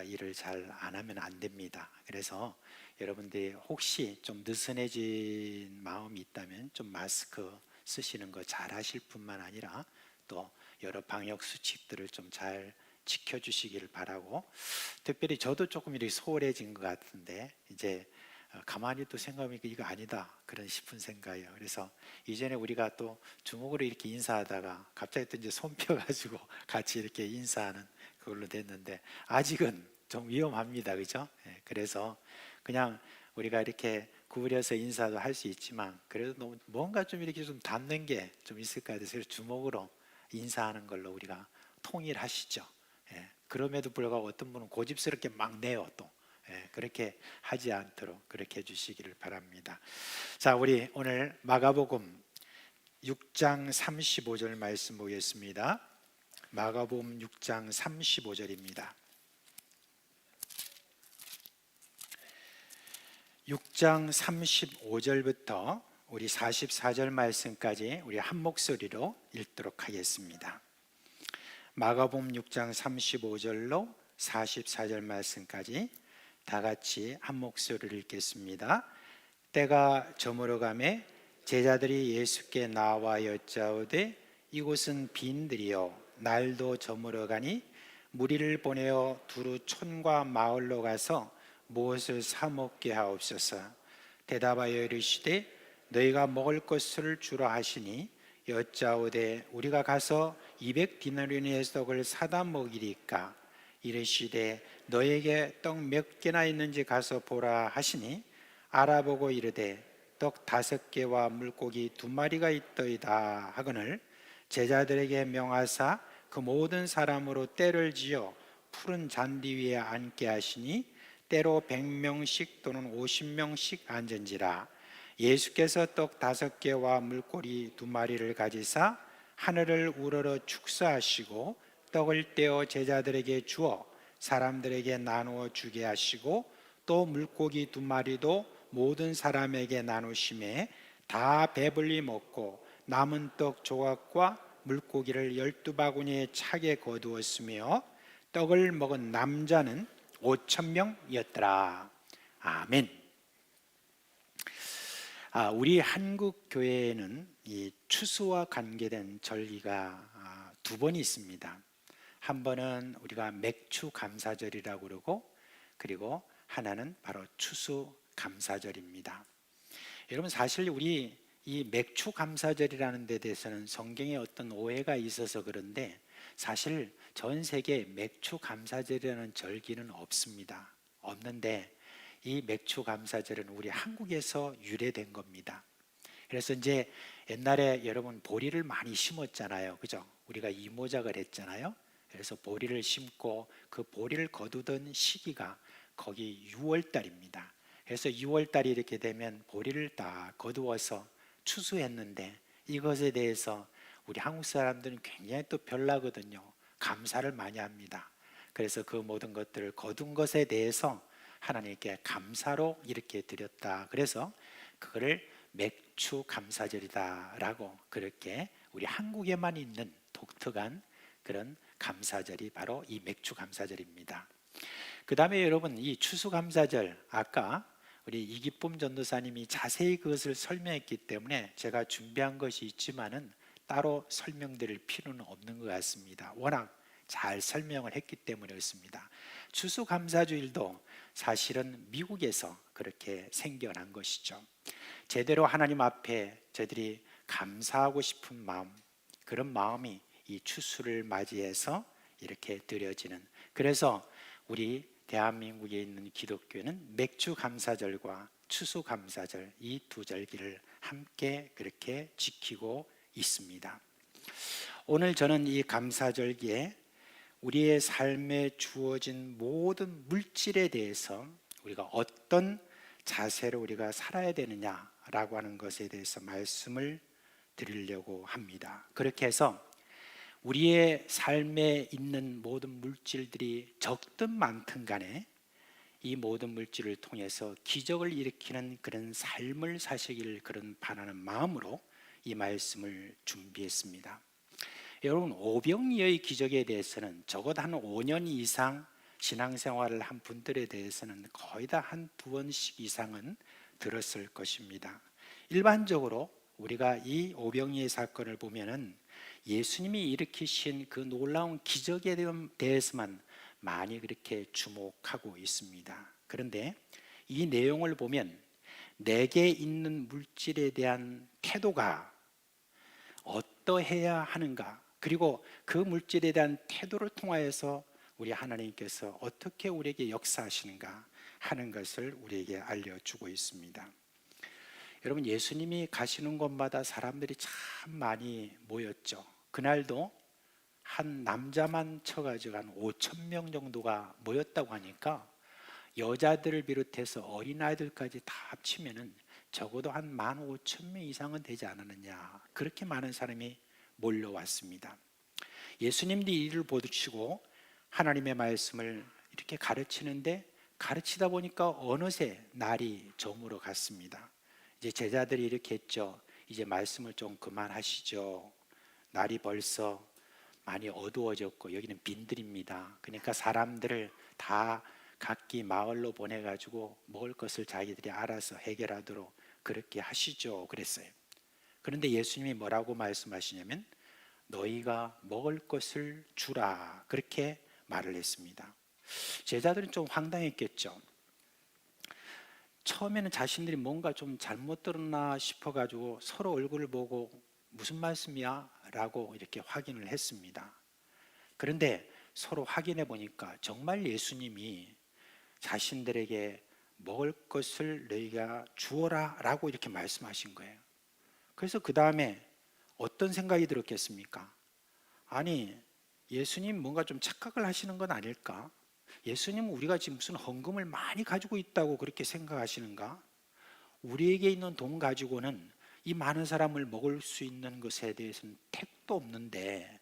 일을 잘 안 하면 안 됩니다. 그래서 여러분들이 혹시 좀 느슨해진 마음이 있다면 좀 마스크 쓰시는 거 잘 하실 뿐만 아니라 또 여러 방역 수칙들을 좀 잘 지켜주시기를 바라고, 특별히 저도 조금 이렇게 소홀해진 것 같은데 이제 가만히 또 생각해보니까 이거 아니다 그런 싶은 생각이에요. 그래서 이전에 우리가 또 주먹으로 이렇게 인사하다가 갑자기 또 이제 손 펴가지고 같이 이렇게 인사하는 그걸로 됐는데 아직은 좀 위험합니다, 그죠? 그래서 그냥 우리가 이렇게 구부려서 인사도 할 수 있지만 그래도 너무 뭔가 좀 이렇게 좀 닿는 게 좀 있을 것 같아서 주먹으로 인사하는 걸로 우리가 통일하시죠. 그럼에도 불구하고 어떤 분은 고집스럽게 막 내요 또. 그렇게 하지 않도록 그렇게 해주시기를 바랍니다. 자, 우리 오늘 마가복음 6장 35절 말씀 보겠습니다. 마가복음 6장 35절입니다. 6장 35절부터 우리 44절 말씀까지 우리 한 목소리로 읽도록 하겠습니다. 마가복음 6장 35절로 44절 말씀까지 다 같이 한 목소리를 읽겠습니다. 때가 저물어가매 제자들이 예수께 나와 여짜오되 이곳은 빈들이요 날도 저물어가니 무리를 보내어 두루 촌과 마을로 가서 무엇을 사 먹게 하옵소서. 대답하여 이르시되 너희가 먹을 것을 주라 하시니 여짜오되 우리가 가서 200디나리온의 떡을 사다 먹이리까. 이르시되 너에게 떡 몇 개나 있는지 가서 보라 하시니 알아보고 이르되 떡 5개와 물고기 2마리가 있더이다 하거늘 제자들에게 명하사 그 모든 사람으로 떼를 지어 푸른 잔디 위에 앉게 하시니 때로 100명씩 또는 50명씩 앉은지라. 예수께서 떡 5개와 물고기 2마리를 가지사 하늘을 우러러 축사하시고 떡을 떼어 제자들에게 주어 사람들에게 나누어 주게 하시고 또 물고기 2마리도 모든 사람에게 나누심에 다 배불리 먹고 남은 떡 조각과 물고기를 12바구니에 차게 거두었으며 떡을 먹은 남자는 5,000명이었더라. 아멘. 우리 한국 교회에는 이 추수와 관계된 절기가 2번이 있습니다. 한 번은 우리가 맥추 감사절이라고 그러고 그리고 하나는 바로 추수 감사절입니다. 여러분 사실 우리 이 맥추 감사절이라는 데 대해서는 성경에 어떤 오해가 있어서 그런데 사실 전 세계에 맥추 감사절이라는 절기는 없습니다. 없는데 이 맥추 감사절은 우리 한국에서 유래된 겁니다. 그래서 이제 옛날에 여러분 보리를 많이 심었잖아요, 그죠? 우리가 이모작을 했잖아요. 그래서 보리를 심고 그 보리를 거두던 시기가 거기 6월달입니다. 그래서 6월달이 이렇게 되면 보리를 다 거두어서 추수했는데 이것에 대해서 우리 한국 사람들은 굉장히 또 별나거든요. 감사를 많이 합니다. 그래서 그 모든 것들을 거둔 것에 대해서 하나님께 감사로 이렇게 드렸다. 그래서 그거를 맥추 감사절이다라고 그렇게 우리 한국에만 있는 독특한 그런 감사절이 바로 이 맥추 감사절입니다. 그 다음에 여러분 이 추수 감사절 아까 우리 이기쁨 전도사님이 자세히 그것을 설명했기 때문에 제가 준비한 것이 있지만은 따로 설명드릴 필요는 없는 것 같습니다. 워낙 잘 설명을 했기 때문에 그렇습니다. 추수감사주일도 사실은 미국에서 그렇게 생겨난 것이죠. 제대로 하나님 앞에 저희들이 감사하고 싶은 마음, 그런 마음이 이 추수를 맞이해서 이렇게 드려지는, 그래서 우리 대한민국에 있는 기독교는 맥주감사절과 추수감사절 이 2절기를 함께 그렇게 지키고 있습니다. 오늘 저는 이 감사절기에 우리의 삶에 주어진 모든 물질에 대해서 우리가 어떤 자세로 우리가 살아야 되느냐라고 하는 것에 대해서 말씀을 드리려고 합니다. 그렇게 해서 우리의 삶에 있는 모든 물질들이 적든 많든 간에 이 모든 물질을 통해서 기적을 일으키는 그런 삶을 사시기를 그런 바라는 마음으로 이 말씀을 준비했습니다. 여러분, 오병이어의 기적에 대해서는 적어도 한 5년 이상 신앙생활을 한 분들에 대해서는 거의 다 한 두 번씩 이상은 들었을 것입니다. 일반적으로 우리가 이 오병이의 사건을 보면은 예수님이 일으키신 그 놀라운 기적에 대해서만 많이 그렇게 주목하고 있습니다. 그런데 이 내용을 보면 내게 있는 물질에 대한 태도가 어떠해야 하는가, 그리고 그 물질에 대한 태도를 통하여서 우리 하나님께서 어떻게 우리에게 역사하시는가 하는 것을 우리에게 알려주고 있습니다. 여러분, 예수님이 가시는 곳마다 사람들이 참 많이 모였죠. 그날도 한 남자만 쳐가지고 한 5천 명 정도가 모였다고 하니까 여자들을 비롯해서 어린아이들까지 다 합치면은 적어도 한 15,000명 이상은 되지 않았느냐, 그렇게 많은 사람이 몰려왔습니다. 예수님도 이를 보시고 하나님의 말씀을 이렇게 가르치는데, 가르치다 보니까 어느새 날이 저물어 갔습니다. 이제 제자들이 이렇게 했죠. 이제 말씀을 좀 그만하시죠. 날이 벌써 많이 어두워졌고 여기는 빈들입니다. 그러니까 사람들을 다 각기 마을로 보내가지고 먹을 것을 자기들이 알아서 해결하도록 그렇게 하시죠, 그랬어요. 그런데 예수님이 뭐라고 말씀하시냐면 너희가 먹을 것을 주라, 그렇게 말을 했습니다. 제자들은 좀 황당했겠죠. 처음에는 자신들이 뭔가 좀 잘못 들었나 싶어가지고 서로 얼굴을 보고 무슨 말씀이야? 라고 이렇게 확인을 했습니다. 그런데 서로 확인해 보니까 정말 예수님이 자신들에게 먹을 것을 너희가 주어라 라고 이렇게 말씀하신 거예요. 그래서 그 다음에 어떤 생각이 들었겠습니까? 아니, 예수님 뭔가 좀 착각을 하시는 건 아닐까? 예수님은 우리가 지금 무슨 헌금을 많이 가지고 있다고 그렇게 생각하시는가? 우리에게 있는 돈 가지고는 이 많은 사람을 먹을 수 있는 것에 대해서는 택도 없는데,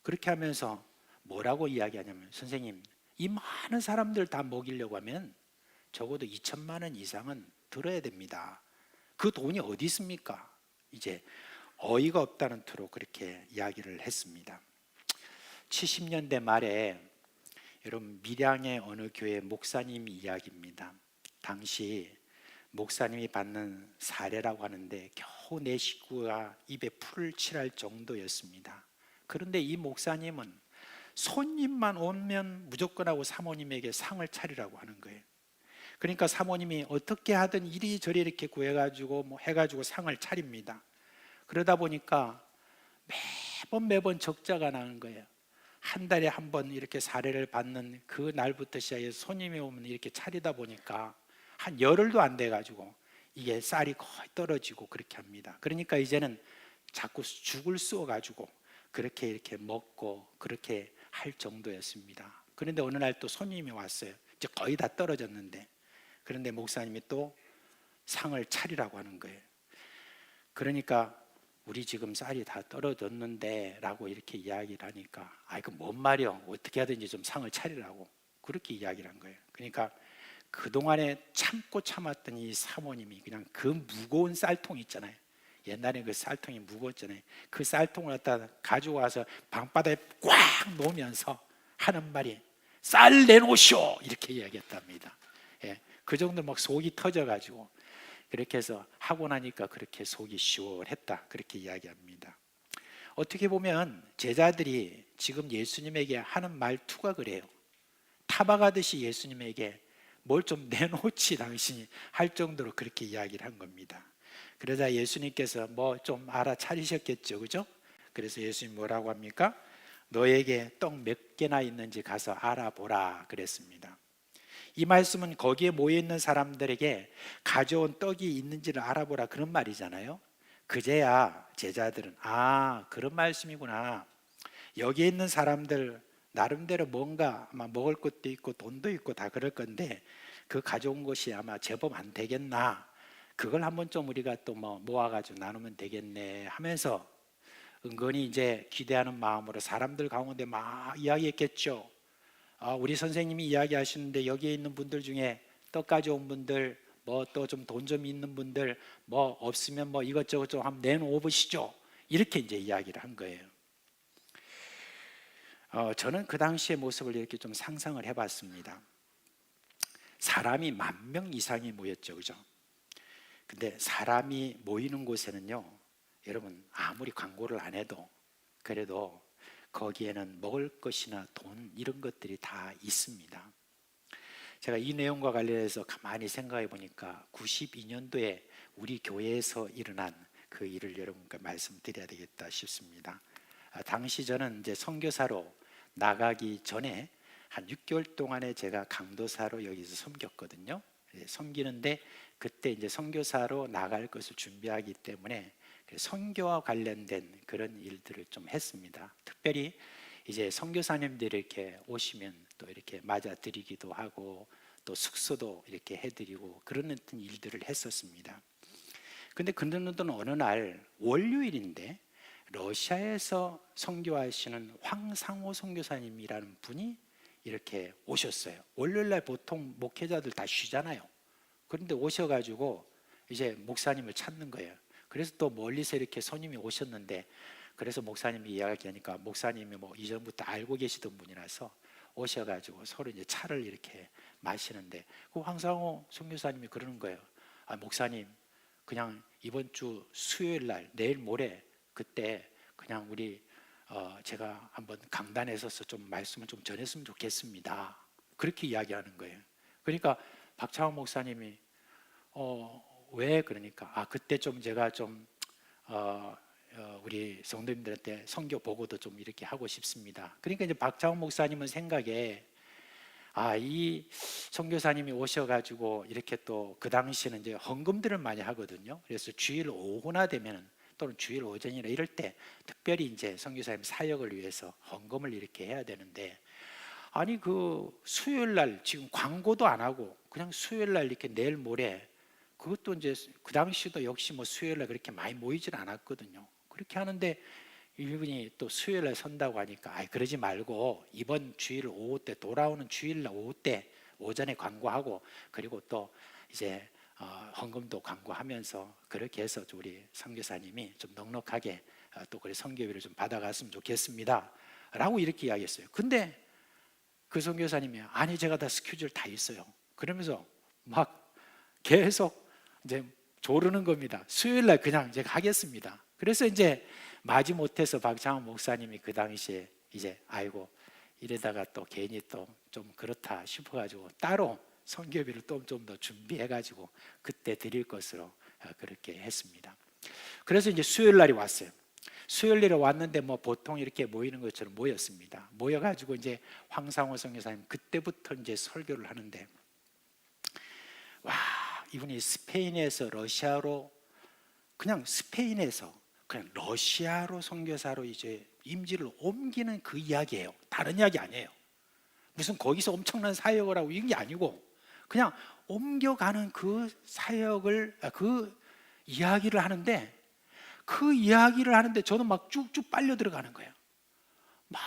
그렇게 하면서 뭐라고 이야기하냐면, 선생님, 이 많은 사람들 다 먹이려고 하면 적어도 2천만 원 이상은 들어야 됩니다. 그 돈이 어디 있습니까? 이제 어이가 없다는 투로 그렇게 이야기를 했습니다. 70년대 말에 여러분, 밀양의 어느 교회 목사님 이야기입니다. 당시 목사님이 받는 사례라고 하는데 겨우 내 식구가 입에 풀을 칠할 정도였습니다. 그런데 이 목사님은 손님만 오면 무조건 하고 사모님에게 상을 차리라고 하는 거예요. 그러니까 사모님이 어떻게 하든 이리저리 이렇게 구해가지고 뭐 해가지고 상을 차립니다. 그러다 보니까 매번 적자가 나는 거예요. 한 달에 한 번 이렇게 사례를 받는 그 날부터 시작해서 손님이 오면 이렇게 차리다 보니까 한 열흘도 안 돼가지고 이게 쌀이 거의 떨어지고 그렇게 합니다. 그러니까 이제는 자꾸 죽을 쏘가지고 그렇게 이렇게 먹고 그렇게 할 정도였습니다. 그런데 어느 날 또 손님이 왔어요. 이제 거의 다 떨어졌는데, 그런데 목사님이 또 상을 차리라고 하는 거예요. 그러니까 우리 지금 쌀이 다 떨어졌는데 라고 이렇게 이야기를 하니까, 그 뭔 말이요, 어떻게 하든지 좀 상을 차리라고 그렇게 이야기를 한 거예요. 그러니까 그동안에 참고 참았던 이 사모님이 그냥 그 무거운 쌀통 있잖아요. 옛날에 그 쌀통이 무거웠잖아요. 그 쌀통을 갖다 가지고 와서 방바닥에 꽉 놓으면서 하는 말이 쌀 내놓으시오, 이렇게 이야기했답니다. 예, 그 정도 막 속이 터져가지고 그렇게 해서 하고 나니까 그렇게 속이 시원했다, 그렇게 이야기합니다. 어떻게 보면 제자들이 지금 예수님에게 하는 말투가 그래요. 타박하듯이 예수님에게 뭘 좀 내놓지 당신이 할 정도로 그렇게 이야기를 한 겁니다. 그러자 예수님께서 뭐 좀 알아차리셨겠죠, 그죠? 그래서 예수님 뭐라고 합니까? 너에게 떡 몇 개나 있는지 가서 알아보라 그랬습니다. 이 말씀은 거기에 모여 있는 사람들에게 가져온 떡이 있는지를 알아보라 그런 말이잖아요. 그제야 제자들은 아, 그런 말씀이구나. 여기에 있는 사람들 나름대로 뭔가 아마 먹을 것도 있고 돈도 있고 다 그럴 건데 그 가져온 것이 아마 제법 안 되겠나. 그걸 한번 좀 우리가 또 뭐 모아가지고 나누면 되겠네 하면서 은근히 이제 기대하는 마음으로 사람들 가운데 막 이야기했겠죠. 우리 선생님이 이야기하시는데 여기에 있는 분들 중에 떡 가져온 분들, 뭐 또 좀 돈 좀 있는 분들, 뭐 없으면 뭐 이것저것 좀 한번 내놓아 보시죠. 이렇게 이제 이야기를 한 거예요. 저는 그 당시의 모습을 이렇게 좀 상상을 해봤습니다. 사람이 10,000명 이상이 모였죠, 그죠? 근데 사람이 모이는 곳에는요, 여러분 아무리 광고를 안 해도 그래도 거기에는 먹을 것이나 돈 이런 것들이 다 있습니다. 제가 이 내용과 관련해서 가만히 생각해 보니까 92년도에 우리 교회에서 일어난 그 일을 여러분께 말씀드려야 되겠다 싶습니다. 당시 저는 이제 선교사로 나가기 전에 한 6개월 동안에 제가 강도사로 여기서 섬겼거든요. 섬기는데 그때 이제 선교사로 나갈 것을 준비하기 때문에 선교와 관련된 그런 일들을 좀 했습니다. 특별히 이제 선교사님들이 이렇게 오시면 또 이렇게 맞아드리기도 하고 또 숙소도 이렇게 해드리고 그런 어떤 일들을 했었습니다. 근데 그러던 어느 날 월요일인데 러시아에서 선교하시는 황상호 선교사님이라는 분이 이렇게 오셨어요. 월요일 날 보통 목회자들 다 쉬잖아요. 그런데 오셔가지고 이제 목사님을 찾는 거예요. 그래서 또 멀리서 이렇게 손님이 오셨는데 그래서 목사님이 이야기하니까 목사님이 뭐 이전부터 알고 계시던 분이라서 오셔가지고 서로 이제 차를 이렇게 마시는데 그 황상호 선교사님이 그러는 거예요. 목사님 그냥 이번 주 수요일 날 내일 모레 그때 그냥 우리 제가 한번 강단에 서서 좀 말씀을 좀 전했으면 좋겠습니다. 그렇게 이야기하는 거예요. 그러니까 박창호 목사님이 왜 그러니까 그때 좀 제가 좀 우리 성도님들한테 선교 보고도 좀 이렇게 하고 싶습니다. 그러니까 이제 박창호 목사님은 생각에 이 선교사님이 오셔가지고 이렇게 또 그 당시에는 이제 헌금들을 많이 하거든요. 그래서 주일 오후나 되면은 또는 주일 오전이나 이럴 때 특별히 이제 선교사님 사역을 위해서 헌금을 이렇게 해야 되는데 아니 그 수요일 날 지금 광고도 안 하고 그냥 수요일 날 이렇게 내일 모레 그것도 이제 그 당시도 역시 뭐 수요일 날 그렇게 많이 모이질 않았거든요. 그렇게 하는데 이분이 또 수요일 날 선다고 하니까 그러지 말고 이번 주일 오후 때 돌아오는 주일 날 오후 때 오전에 광고하고 그리고 또 이제 헌금도 광고하면서 그렇게 해서 우리 선교사님이 좀 넉넉하게 또 그래 선교비를 좀 받아갔으면 좋겠습니다 라고 이렇게 이야기했어요. 근데 그 선교사님이 아니 제가 다 스케줄 다 있어요. 그러면서 막 계속 이제 조르는 겁니다. 수요일 날 그냥 제가 하겠습니다. 그래서 이제 마지못해서 박창호 목사님이 그 당시에 이제 아이고 이러다가 또 괜히 또 좀 그렇다 싶어가지고 따로 선교비를 또 좀 더 준비해가지고 그때 드릴 것으로 그렇게 했습니다. 그래서 이제 수요일 날이 왔어요. 수요일 날에 왔는데 뭐 보통 이렇게 모이는 것처럼 모였습니다. 모여가지고 이제 황상호 선교사님 그때부터 이제 설교를 하는데 와 이분이 스페인에서 러시아로 그냥 스페인에서 그냥 러시아로 선교사로 이제 임지를 옮기는 그 이야기예요. 다른 이야기 아니에요. 무슨 거기서 엄청난 사역을 하고 이런 게 아니고 그냥 옮겨가는 그 사역을 그 이야기를 하는데 그 이야기를 하는데 저는 막 쭉쭉 빨려 들어가는 거예요. 막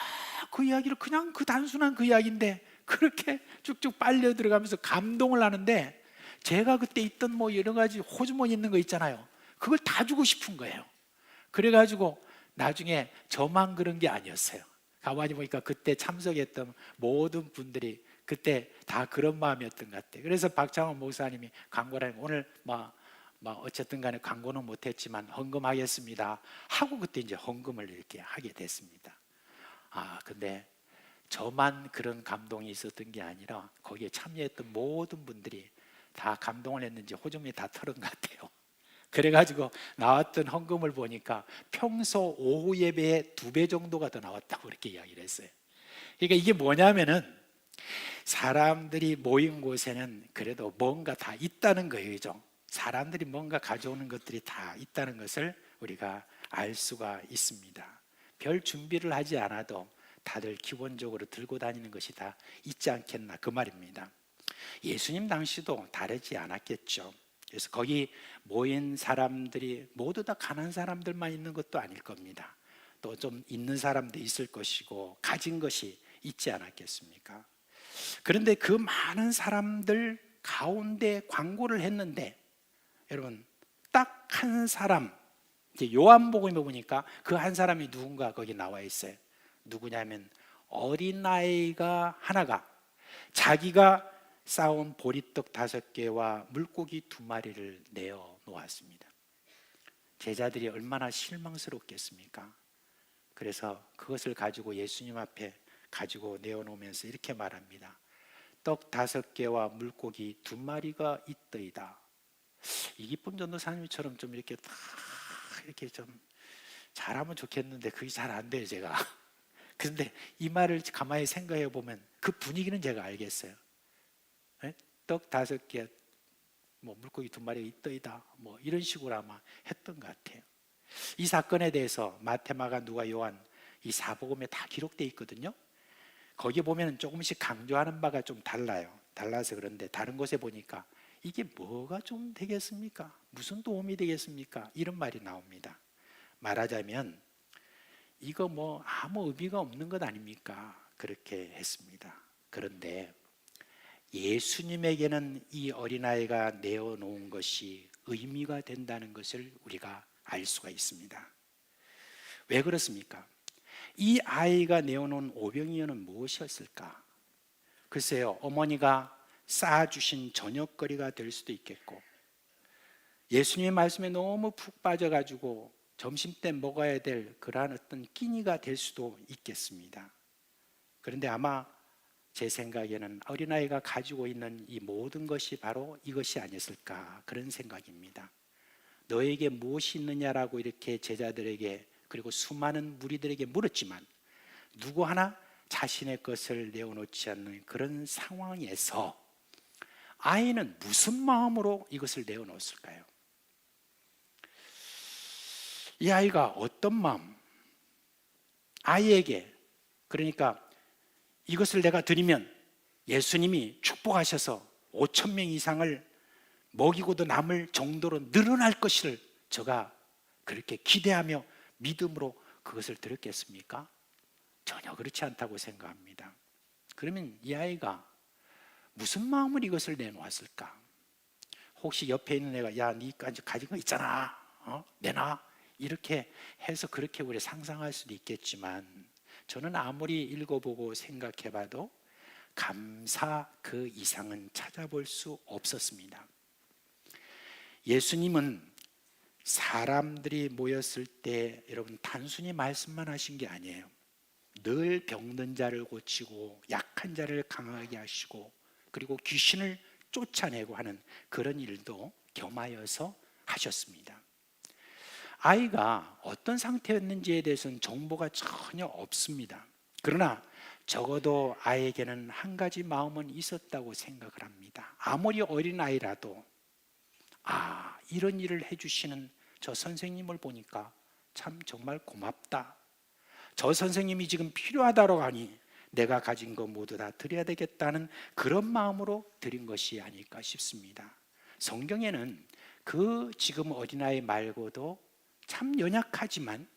그 이야기를 그냥 그 단순한 그 이야기인데 그렇게 쭉쭉 빨려 들어가면서 감동을 하는데 제가 그때 있던 뭐 여러 가지 호주머니 있는 거 있잖아요. 그걸 다 주고 싶은 거예요. 그래가지고 나중에 저만 그런 게 아니었어요. 가만히 보니까 그때 참석했던 모든 분들이 그때 다 그런 마음이었던 것 같아요. 그래서 박창호 목사님이 광고를 하면 오늘 어쨌든 간에 광고는 못했지만 헌금하겠습니다 하고 그때 이제 헌금을 이렇게 하게 됐습니다. 근데 저만 그런 감동이 있었던 게 아니라 거기에 참여했던 모든 분들이 다 감동을 했는지 호주머니 다 털은 것 같아요. 그래가지고 나왔던 헌금을 보니까 평소 오후 예배의 2배 정도가 더 나왔다고 그렇게 이야기를 했어요. 그러니까 이게 뭐냐면은 사람들이 모인 곳에는 그래도 뭔가 다 있다는 거예요. 그죠? 사람들이 뭔가 가져오는 것들이 다 있다는 것을 우리가 알 수가 있습니다. 별 준비를 하지 않아도 다들 기본적으로 들고 다니는 것이 다 있지 않겠나 그 말입니다. 예수님 당시도 다르지 않았겠죠. 그래서 거기 모인 사람들이 모두 다 가난한 사람들만 있는 것도 아닐 겁니다. 또 좀 있는 사람도 있을 것이고 가진 것이 있지 않았겠습니까? 그런데 그 많은 사람들 가운데 광고를 했는데 여러분 딱 한 사람, 이제 요한복음에 보니까 그 한 사람이 누군가 거기 나와 있어요. 누구냐면 어린아이가 하나가 자기가 쌓은 보리떡 5개와 물고기 2마리를 내어 놓았습니다. 제자들이 얼마나 실망스럽겠습니까? 그래서 그것을 가지고 예수님 앞에 가지고 내어놓으면서 이렇게 말합니다. 떡 5개와 물고기 2마리가 있더이다. 이기쁨 전도사님처럼 좀 이렇게 다 이렇게 좀 잘하면 좋겠는데 그게 잘 안 돼요 제가. 그런데 이 말을 가만히 생각해 보면 그 분위기는 제가 알겠어요. 네? 떡 5개, 뭐 물고기 2마리가 있더이다. 뭐 이런 식으로 아마 했던 것 같아요. 이 사건에 대해서 마태, 마가, 누가, 요한 이 사복음에 다 기록되어 있거든요. 거기 보면 조금씩 강조하는 바가 좀 달라서 그런데 다른 곳에 보니까 이게 뭐가 좀 되겠습니까? 무슨 도움이 되겠습니까? 이런 말이 나옵니다. 말하자면 이거 뭐 아무 의미가 없는 것 아닙니까? 그렇게 했습니다. 그런데 예수님에게는 이 어린아이가 내어놓은 것이 의미가 된다는 것을 우리가 알 수가 있습니다. 왜 그렇습니까? 이 아이가 내어놓은 오병이어는 무엇이었을까? 글쎄요, 어머니가 쌓아주신 저녁거리가 될 수도 있겠고, 예수님의 말씀에 너무 푹 빠져가지고 점심때 먹어야 될 그러한 어떤 끼니가 될 수도 있겠습니다. 그런데 아마 제 생각에는 어린아이가 가지고 있는 이 모든 것이 바로 이것이 아니었을까 그런 생각입니다. 너에게 무엇이 있느냐라고 이렇게 제자들에게 그리고 수많은 무리들에게 물었지만 누구 하나 자신의 것을 내어놓지 않는 그런 상황에서 아이는 무슨 마음으로 이것을 내어놓았을까요? 이 아이가 어떤 마음? 아이에게 그러니까 이것을 내가 드리면 예수님이 축복하셔서 5,000명 이상을 먹이고도 남을 정도로 늘어날 것을 제가 그렇게 기대하며 믿음으로 그것을 드렸겠습니까? 전혀 그렇지 않다고 생각합니다. 그러면 이 아이가 무슨 마음으로 이것을 내놓았을까? 혹시 옆에 있는 애가 야, 니까지 가진 거 있잖아, 내놔, 이렇게 해서 그렇게 우리 상상할 수도 있겠지만 저는 아무리 읽어보고 생각해봐도 감사 그 이상은 찾아볼 수 없었습니다. 예수님은 사람들이 모였을 때 여러분 단순히 말씀만 하신 게 아니에요. 늘 병든 자를 고치고 약한 자를 강하게 하시고 그리고 귀신을 쫓아내고 하는 그런 일도 겸하여서 하셨습니다. 아이가 어떤 상태였는지에 대해서는 정보가 전혀 없습니다. 그러나 적어도 아이에게는 한 가지 마음은 있었다고 생각을 합니다. 아무리 어린아이라도 이런 일을 해주시는 저 선생님을 보니까 참 정말 고맙다. 저 선생님이 지금 필요하다고 하니 내가 가진 거 모두 다 드려야 되겠다는 그런 마음으로 드린 것이 아닐까 싶습니다. 성경에는 그 지금 어린아이 말고도 참 연약하지만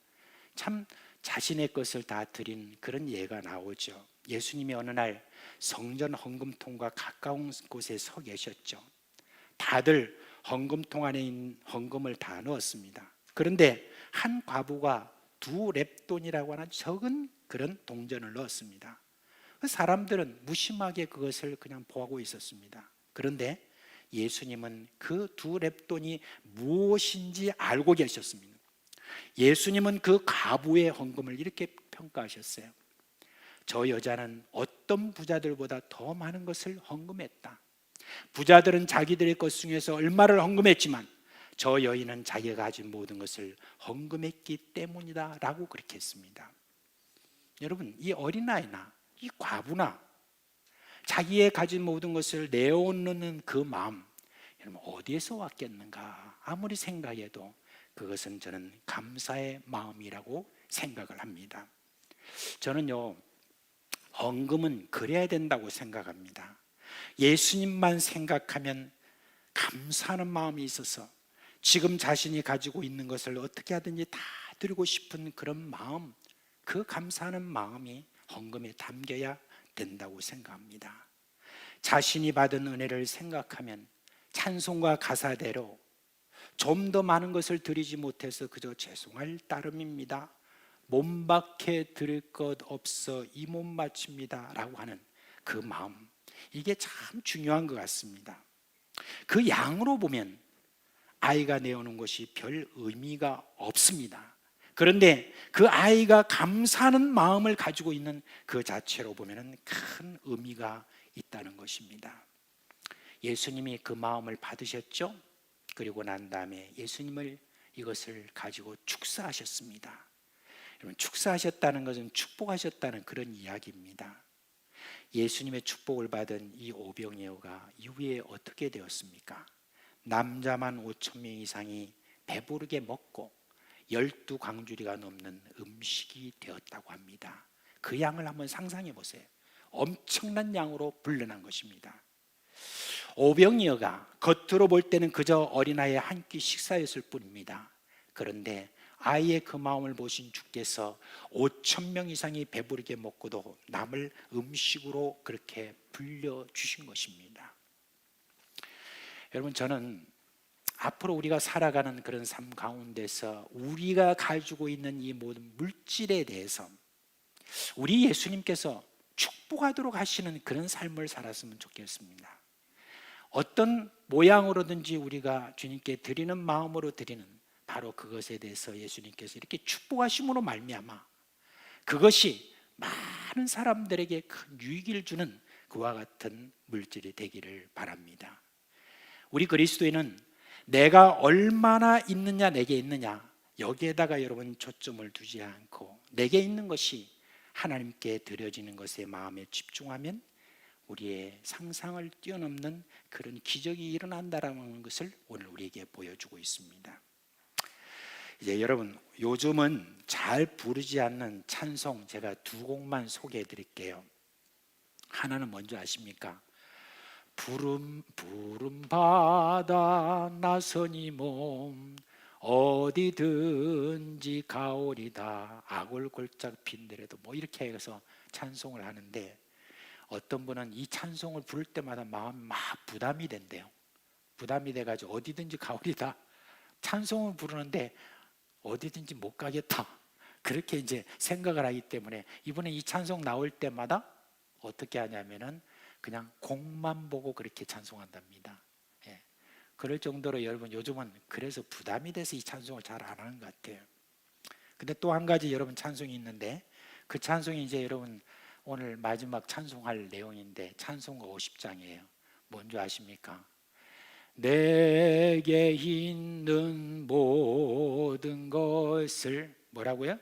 참 자신의 것을 다 드린 그런 예가 나오죠. 예수님이 어느 날 성전 헌금통과 가까운 곳에 서 계셨죠. 다들 헌금통 안에 있는 헌금을 다 넣었습니다. 그런데 한 과부가 2렙돈이라고 하는 적은 그런 동전을 넣었습니다. 사람들은 무심하게 그것을 그냥 보고 있었습니다. 그런데 예수님은 그 2렙돈이 무엇인지 알고 계셨습니다. 예수님은 그 과부의 헌금을 이렇게 평가하셨어요. 저 여자는 어떤 부자들보다 더 많은 것을 헌금했다. 부자들은 자기들의 것 중에서 얼마를 헌금했지만 저 여인은 자기가 가진 모든 것을 헌금했기 때문이다 라고 그렇게 했습니다. 여러분, 이 어린아이나 이 과부나 자기의 가진 모든 것을 내어놓는 그 마음, 여러분 어디에서 왔겠는가? 아무리 생각해도 그것은 저는 감사의 마음이라고 생각을 합니다. 저는요, 헌금은 그래야 된다고 생각합니다. 예수님만 생각하면 감사하는 마음이 있어서 지금 자신이 가지고 있는 것을 어떻게 하든지 다 드리고 싶은 그런 마음, 그 감사하는 마음이 헌금에 담겨야 된다고 생각합니다. 자신이 받은 은혜를 생각하면 찬송과 가사대로 좀 더 많은 것을 드리지 못해서 그저 죄송할 따름입니다. 몸밖에 드릴 것 없어 이 몸 바칩니다 라고 하는 그 마음, 이게 참 중요한 것 같습니다. 그 양으로 보면 아이가 내어놓은 것이 별 의미가 없습니다. 그런데 그 아이가 감사하는 마음을 가지고 있는 그 자체로 보면 큰 의미가 있다는 것입니다. 예수님이 그 마음을 받으셨죠? 그리고 난 다음에 예수님을 이것을 가지고 축사하셨습니다. 여러분, 축사하셨다는 것은 축복하셨다는 그런 이야기입니다. 예수님의 축복을 받은 이 오병이어가 이후에 어떻게 되었습니까? 남자만 5,000명 이상이 배부르게 먹고 12광주리가 넘는 음식이 되었다고 합니다. 그 양을 한번 상상해 보세요. 엄청난 양으로 불러난 것입니다. 오병이어가 겉으로 볼 때는 그저 어린아이의 한 끼 식사였을 뿐입니다. 그런데 아이의 그 마음을 보신 주께서 5,000명 이상이 배부르게 먹고도 남을 음식으로 그렇게 불려주신 것입니다. 여러분, 저는 앞으로 우리가 살아가는 그런 삶 가운데서 우리가 가지고 있는 이 모든 물질에 대해서 우리 예수님께서 축복하도록 하시는 그런 삶을 살았으면 좋겠습니다. 어떤 모양으로든지 우리가 주님께 드리는 마음으로 드리는 바로 그것에 대해서 예수님께서 이렇게 축복하심으로 말미암아 그것이 많은 사람들에게 큰 유익을 주는 그와 같은 물질이 되기를 바랍니다. 우리 그리스도인은 내가 얼마나 있느냐, 내게 있느냐, 여기에다가 여러분 초점을 두지 않고 내게 있는 것이 하나님께 드려지는 것에 마음에 집중하면 우리의 상상을 뛰어넘는 그런 기적이 일어난다라는 것을 오늘 우리에게 보여주고 있습니다. 이제 여러분, 요즘은 잘 부르지 않는 찬송 제가 두 곡만 소개해 드릴게요. 하나는 뭔지 아십니까? 부름 받아 나서니 몸 어디든지 가오리다 악을 골짝 핀데라도 뭐 이렇게 해서 찬송을 하는데, 어떤 분은 이 찬송을 부를 때마다 마음이 막 부담이 된대요. 부담이 돼가지고 어디든지 가오리다 찬송을 부르는데 어디든지 못 가겠다, 그렇게 이제 생각을 하기 때문에 이번에 이 찬송 나올 때마다 어떻게 하냐면은 그냥 곡만 보고 그렇게 찬송한답니다. 예. 그럴 정도로 여러분 요즘은 그래서 부담이 돼서 이 찬송을 잘 안 하는 것 같아요. 근데 또 한 가지 여러분 찬송이 있는데, 그 찬송이 이제 여러분 오늘 마지막 찬송할 내용인데 찬송가 50장이에요. 뭔지 아십니까? 내게 있는 모든 것을 뭐라고요?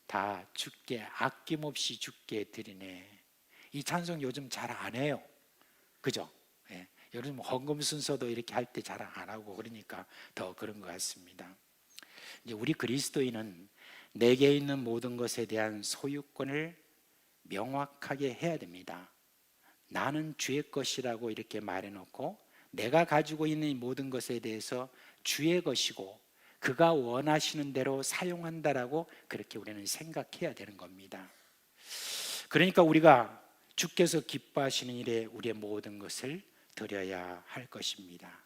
다 주께, 아낌없이 주께 드리네. 이 찬송 요즘 잘 안 해요. 그죠? 예. 요즘 헌금 순서도 이렇게 할 때 잘 안 하고 그러니까 더 그런 것 같습니다. 이제 우리 그리스도인은 내게 있는 모든 것에 대한 소유권을 명확하게 해야 됩니다. 나는 주의 것이라고 이렇게 말해놓고 내가 가지고 있는 이 모든 것에 대해서 주의 것이고 그가 원하시는 대로 사용한다라고 그렇게 우리는 생각해야 되는 겁니다. 그러니까 우리가 주께서 기뻐하시는 일에 우리의 모든 것을 드려야 할 것입니다.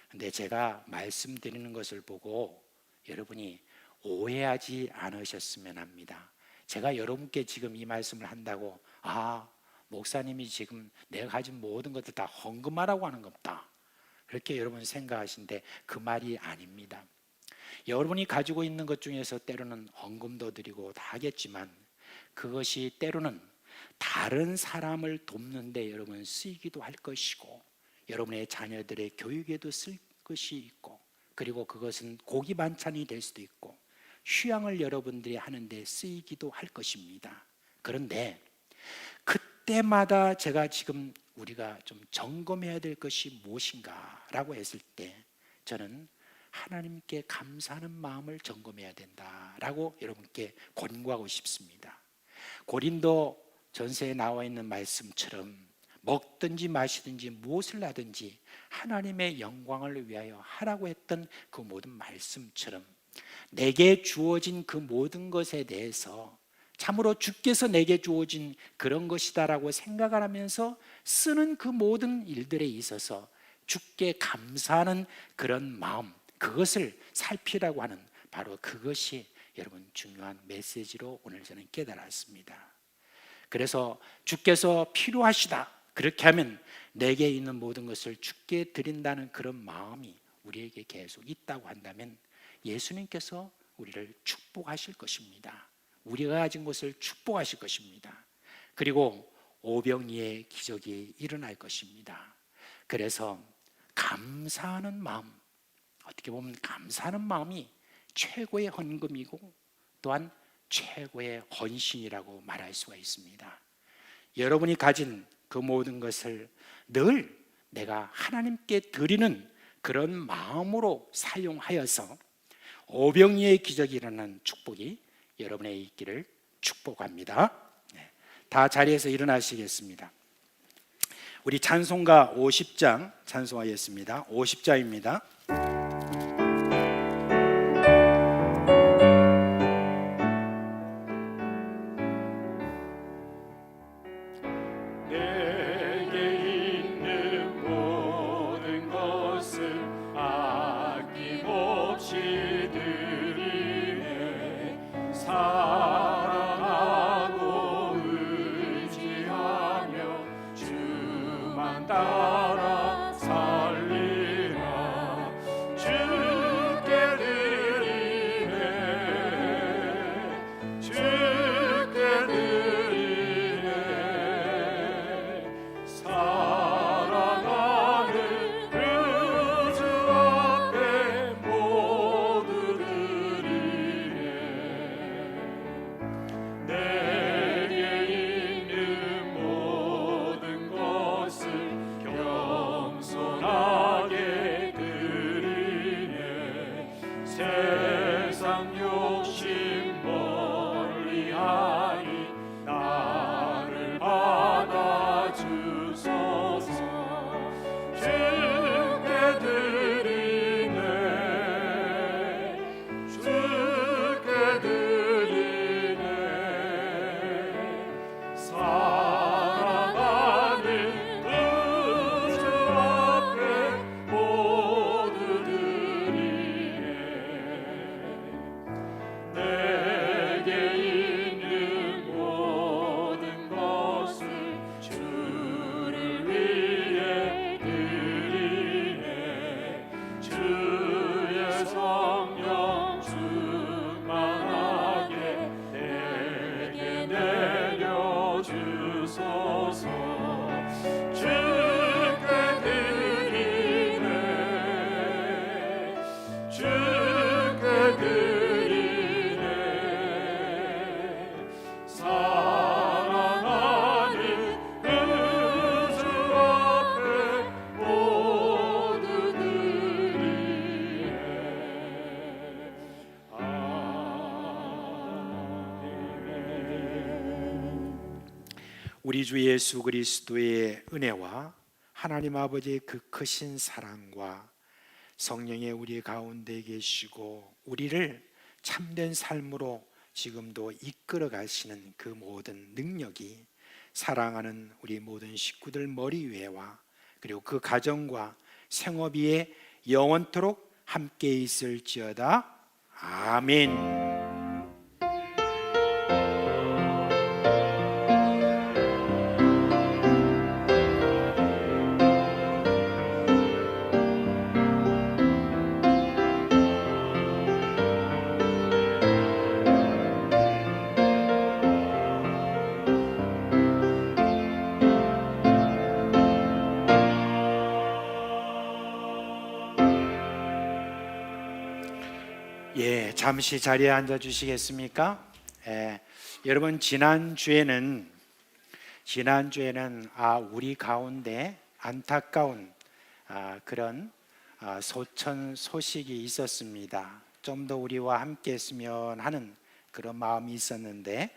근데 제가 말씀드리는 것을 보고 여러분이 오해하지 않으셨으면 합니다. 제가 여러분께 지금 이 말씀을 한다고 목사님이 지금 내가 가진 모든 것들 다 헌금하라고 하는 겁니다, 그렇게 여러분 생각하시는데 그 말이 아닙니다. 여러분이 가지고 있는 것 중에서 때로는 헌금도 드리고 다 하겠지만 그것이 때로는 다른 사람을 돕는 데 여러분 쓰이기도 할 것이고 여러분의 자녀들의 교육에도 쓸 것이 있고, 그리고 그것은 고기 반찬이 될 수도 있고 휴양을 여러분들이 하는 데 쓰이기도 할 것입니다. 그런데 그때마다 제가 지금 우리가 좀 점검해야 될 것이 무엇인가 라고 했을 때 저는 하나님께 감사하는 마음을 점검해야 된다라고 여러분께 권고하고 싶습니다. 고린도 전서에 나와 있는 말씀처럼 먹든지 마시든지 무엇을 하든지 하나님의 영광을 위하여 하라고 했던 그 모든 말씀처럼 내게 주어진 그 모든 것에 대해서 참으로 주께서 내게 주어진 그런 것이다라고 생각을 하면서 쓰는 그 모든 일들에 있어서 주께 감사하는 그런 마음, 그것을 살피라고 하는 바로 그것이 여러분 중요한 메시지로 오늘 저는 깨달았습니다. 그래서 주께서 필요하시다, 그렇게 하면 내게 있는 모든 것을 주께 드린다는 그런 마음이 우리에게 계속 있다고 한다면 예수님께서 우리를 축복하실 것입니다. 우리가 가진 것을 축복하실 것입니다. 그리고 오병이의 기적이 일어날 것입니다. 그래서 감사하는 마음, 어떻게 보면 감사하는 마음이 최고의 헌금이고 또한 최고의 헌신이라고 말할 수가 있습니다. 여러분이 가진 그 모든 것을 늘 내가 하나님께 드리는 그런 마음으로 사용하여서 오병이의 기적이 일어나는 축복이 여러분의 있기를 축복합니다. 다 자리에서 일어나시겠습니다. 우리 찬송가 50장 찬송하겠습니다. 50장입니다. 우리 주 예수 그리스도의 은혜와 하나님 아버지의 그 크신 사랑과 성령의 우리 가운데 계시고 우리를 참된 삶으로 지금도 이끌어 가시는 그 모든 능력이 사랑하는 우리 모든 식구들 머리 위에와 그리고 그 가정과 생업 위에 영원토록 함께 있을지어다. 아멘. 잠시 자리에 앉아 주시겠습니까? 여러분 지난주에는 우리 가운데 안타까운 그런 소천 소식이 있었습니다. 좀 더 우리와 함께 했으면 하는 그런 마음이 있었는데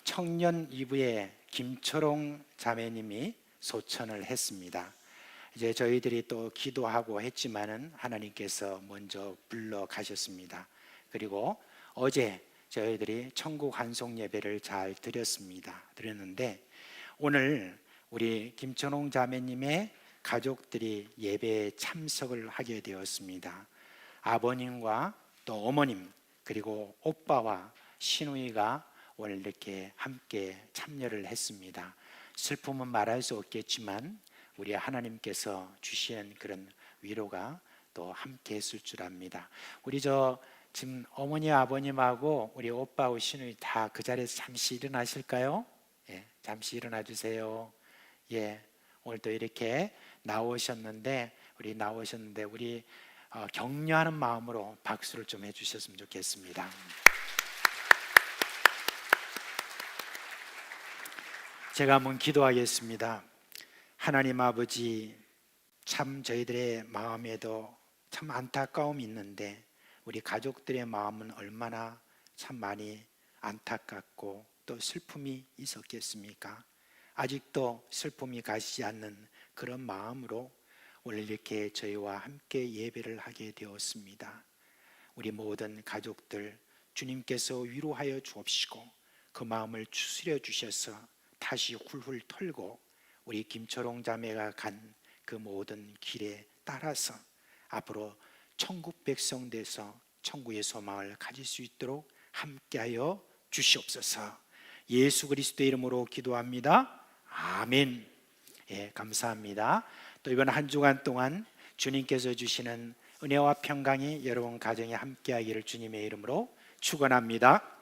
청년 2부의 김초롱 자매님이 소천을 했습니다. 이제 저희들이 또 기도하고 했지만은 하나님께서 먼저 불러 가셨습니다. 그리고 어제 저희들이 천국 환송 예배를 잘 드렸는데 오늘 우리 김천홍 자매님의 가족들이 예배에 참석을 하게 되었습니다. 아버님과 또 어머님 그리고 오빠와 시누이가 오늘 이렇게 함께 참여를 했습니다. 슬픔은 말할 수 없겠지만 우리 하나님께서 주신 그런 위로가 또 함께 했을 줄 압니다. 우리 지금 어머니 아버님하고 우리 오빠하고 시누이 다 그 자리에서 잠시 일어나실까요? 예, 잠시 일어나 주세요. 예, 오늘 또 이렇게 나오셨는데 우리 격려하는 마음으로 박수를 좀 해주셨으면 좋겠습니다. 제가 한번 기도하겠습니다. 하나님 아버지, 참 저희들의 마음에도 참 안타까움이 있는데 우리 가족들의 마음은 얼마나 참 많이 안타깝고 또 슬픔이 있었겠습니까? 아직도 슬픔이 가시지 않는 그런 마음으로 오늘 이렇게 저희와 함께 예배를 하게 되었습니다. 우리 모든 가족들 주님께서 위로하여 주옵시고 그 마음을 추스려 주셔서 다시 훌훌 털고 우리 김초롱 자매가 간 그 모든 길에 따라서 앞으로 천국 백성 돼서 천국의 소망을 가질 수 있도록 함께하여 주시옵소서. 예수 그리스도의 이름으로 기도합니다. 아멘. 예, 감사합니다. 또 이번 한 주간 동안 주님께서 주시는 은혜와 평강이 여러분 가정에 함께하기를 주님의 이름으로 축원합니다.